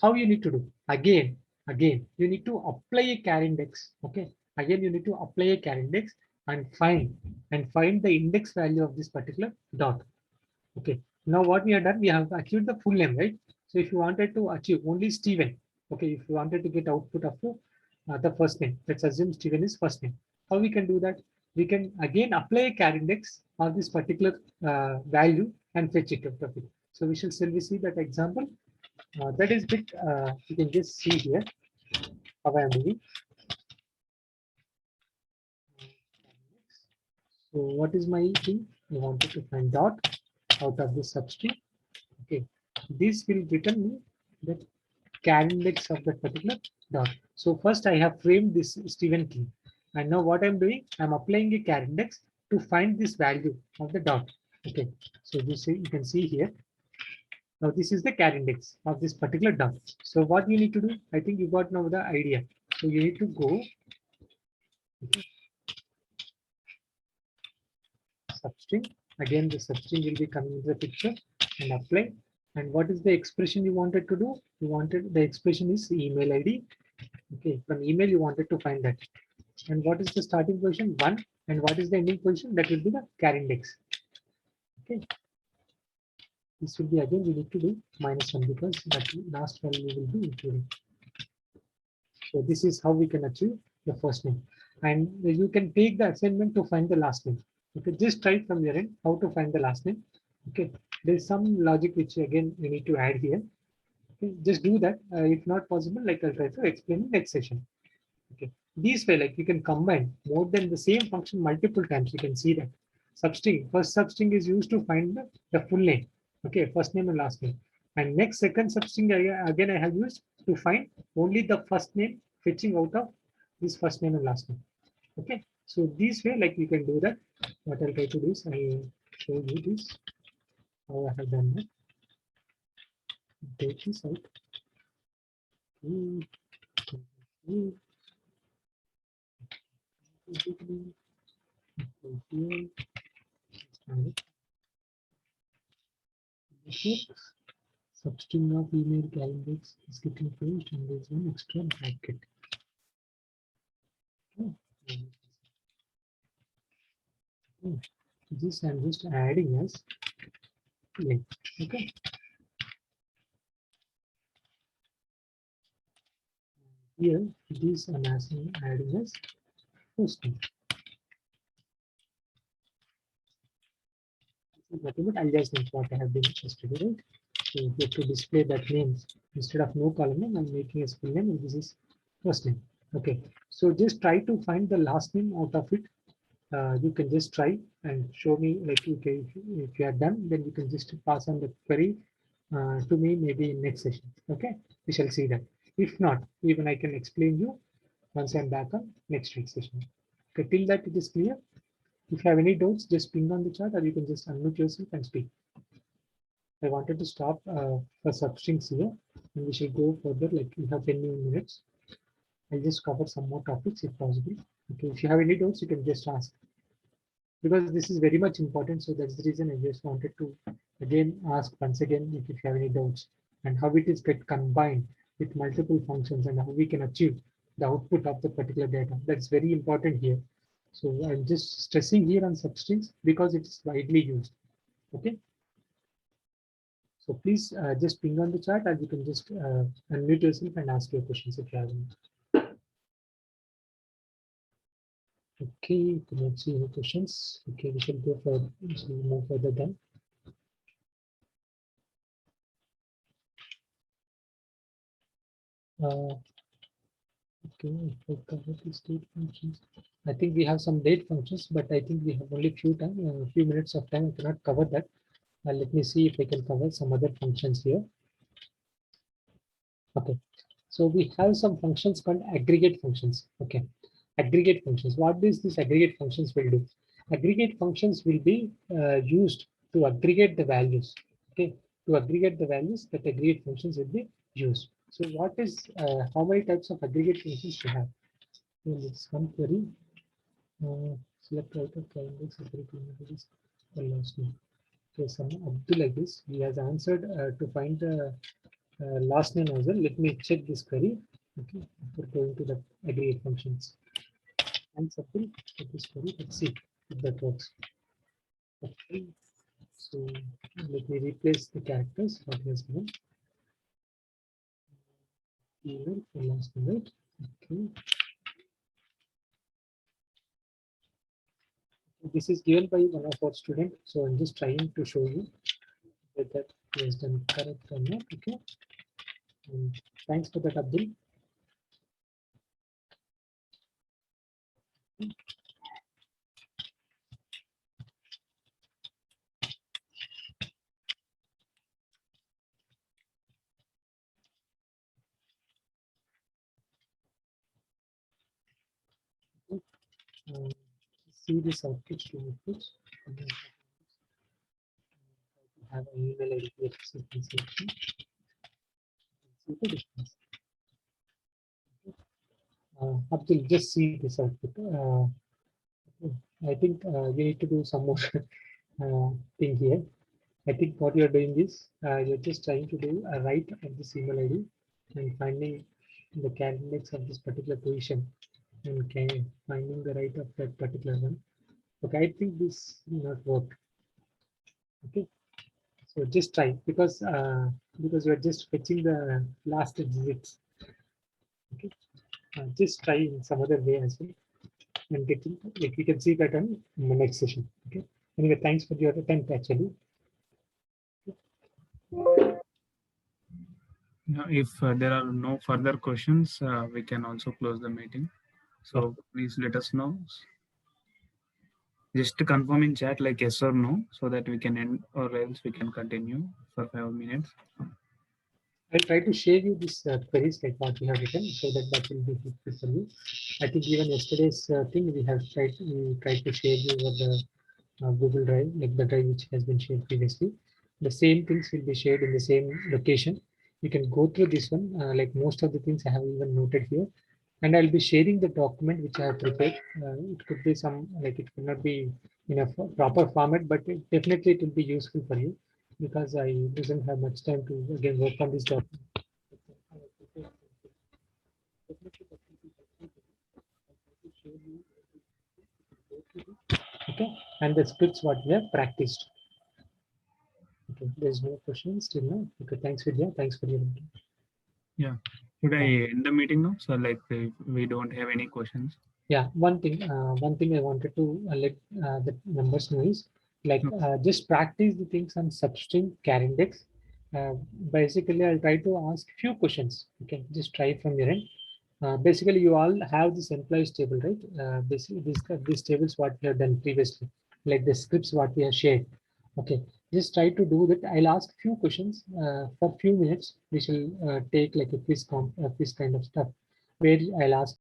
how you need to do again you need to apply a char index. Okay, again you need to apply a char index and find the index value of this particular dot. Okay, now what we have done, we have achieved the full name, right? So if you wanted to achieve only Stephen, okay, if you wanted to get output of the first name, let's assume Stephen is first name. How we can do that? We can again apply a char index of this particular value and fetch it out of it. So we shall see that example. That is bit, you can just see here how I am doing. So what is my thing? I wanted to find dot out of this substring. Okay, this will return me the char index of that particular dot. So first I have framed this Stephen key, and now what I'm doing, I'm applying a char index to find this value of the dot. Okay, so this you can see here. Now this is the char index of this particular dot. So what you need to do, I think you got now the idea. So you need to go substring. Again, the substring will be coming into the picture and apply. And what is the expression you wanted to do? You wanted the expression is email ID. Okay, from email you wanted to find that. And what is the starting position? 1. And what is the ending position? That will be the char index. Okay. This will be again we need to do -1 because that last value will be included. So this is how we can achieve the first name. And you can take the assignment to find the last name. Okay, just try from your end how to find the last name. Okay, there's some logic which again you need to add here. Okay, just do that. If not possible, like I'll try to explain in next session. Okay, these way like you can combine more than the same function multiple times. You can see that substring, first substring is used to find the full name. Okay, first name and last name. And next second substring again I have used to find only the first name fetching out of this first name and last name. Okay, so this way like you can do that. What I'll try to do is I'll show you this how I have done that. Take this out. Substring of email calendars is getting finished and there's one extra bracket. This I'm just adding as link. Okay. Here this I'm adding as posting. Nothing but aliasname what I have been yesterday, right? So you have to display that names instead of no column name, I'm making a full name and this is first name. Okay, so just try to find the last name out of it. You can just try and show me like okay, if you are done, then you can just pass on the query to me maybe in next session. Okay, we shall see that. If not, even I can explain you once I'm back on next week's session. Okay, till that it is clear. If you have any doubts, just ping on the chat or you can just unmute yourself and speak. I wanted to stop for substrings here and we shall go further like we have 10 more minutes. I'll just cover some more topics if possible. Okay, if you have any doubts, you can just ask. Because this is very much important. So that's the reason I just wanted to again ask once again if you have any doubts and how it is get combined with multiple functions and how we can achieve the output of the particular data. That's very important here. So I'm just stressing here on substrings because it's widely used. Okay. So please just ping on the chat and you can just unmute yourself and ask your questions if you have any. Okay, cannot see any questions. Okay, we shall go further. We shall move further then. Okay, if I cover the state functions. I think we have some date functions, but I think we have only few minutes of time. I cannot cover that. Let me see if I can cover some other functions here. Okay, so we have some functions called aggregate functions. Okay, aggregate functions. What is this aggregate functions will do? Aggregate functions will be used to aggregate the values. Okay, to aggregate the values that aggregate functions will be used. So what is how many types of aggregate functions we have? In this one query, select out of calendar separate images the last name. Okay, some Abdul like this. He has answered to find the last name as well. Let me check this query. Okay, before going to the aggregate functions. And Abdul, check this query. Let's see if that works. Okay, so let me replace the characters. What he has given. Email for last name, right? Okay. This is given by one of our students, so I'm just trying to show you that is done correct or not. Okay, and thanks for that, Abdul. See this output to output. Have an email ID here. So you can see the difference. Abdul, just see this output. I think we need to do some more thing here. I think what you're doing is you're just trying to do a write of this email ID and finding the candidates of this particular position and finding the right of that particular one. Okay, I think this will not work. Okay, so just try because you're just fetching the last digits. Okay, just try in some other way as well, and get like we can see that on in the next session. Okay. Anyway, thanks for your attempt actually. Now, if there are no further questions, we can also close the meeting. So please let us know. Just to confirm in chat like yes or no, so that we can end, or else we can continue for 5 minutes. I'll try to share you this queries like what we have written, so that will be helpful for you. I think even yesterday's thing we tried to share you over the Google Drive, like the drive which has been shared previously. The same things will be shared in the same location. You can go through this one, like most of the things I have even noted here. And I'll be sharing the document which I have prepared. It could be some, like it could not be in a proper format, but definitely it will be useful for you because I didn't have much time to again work on this document. Okay, and the scripts what we have practiced. Okay, there's no questions still now. Okay, thanks Vidya. Thanks for your. Yeah. Should I end the meeting now? So like if we don't have any questions. Yeah, one thing I wanted to let the members know is like just practice the things on substring char index. Basically, I'll try to ask few questions. Okay, just try from your end. Basically, you all have this employees table, right? These tables what we have done previously, like the scripts what we have shared. Okay, just try to do that. I'll ask few questions for few minutes. We shall take like a quiz kind of stuff where I'll ask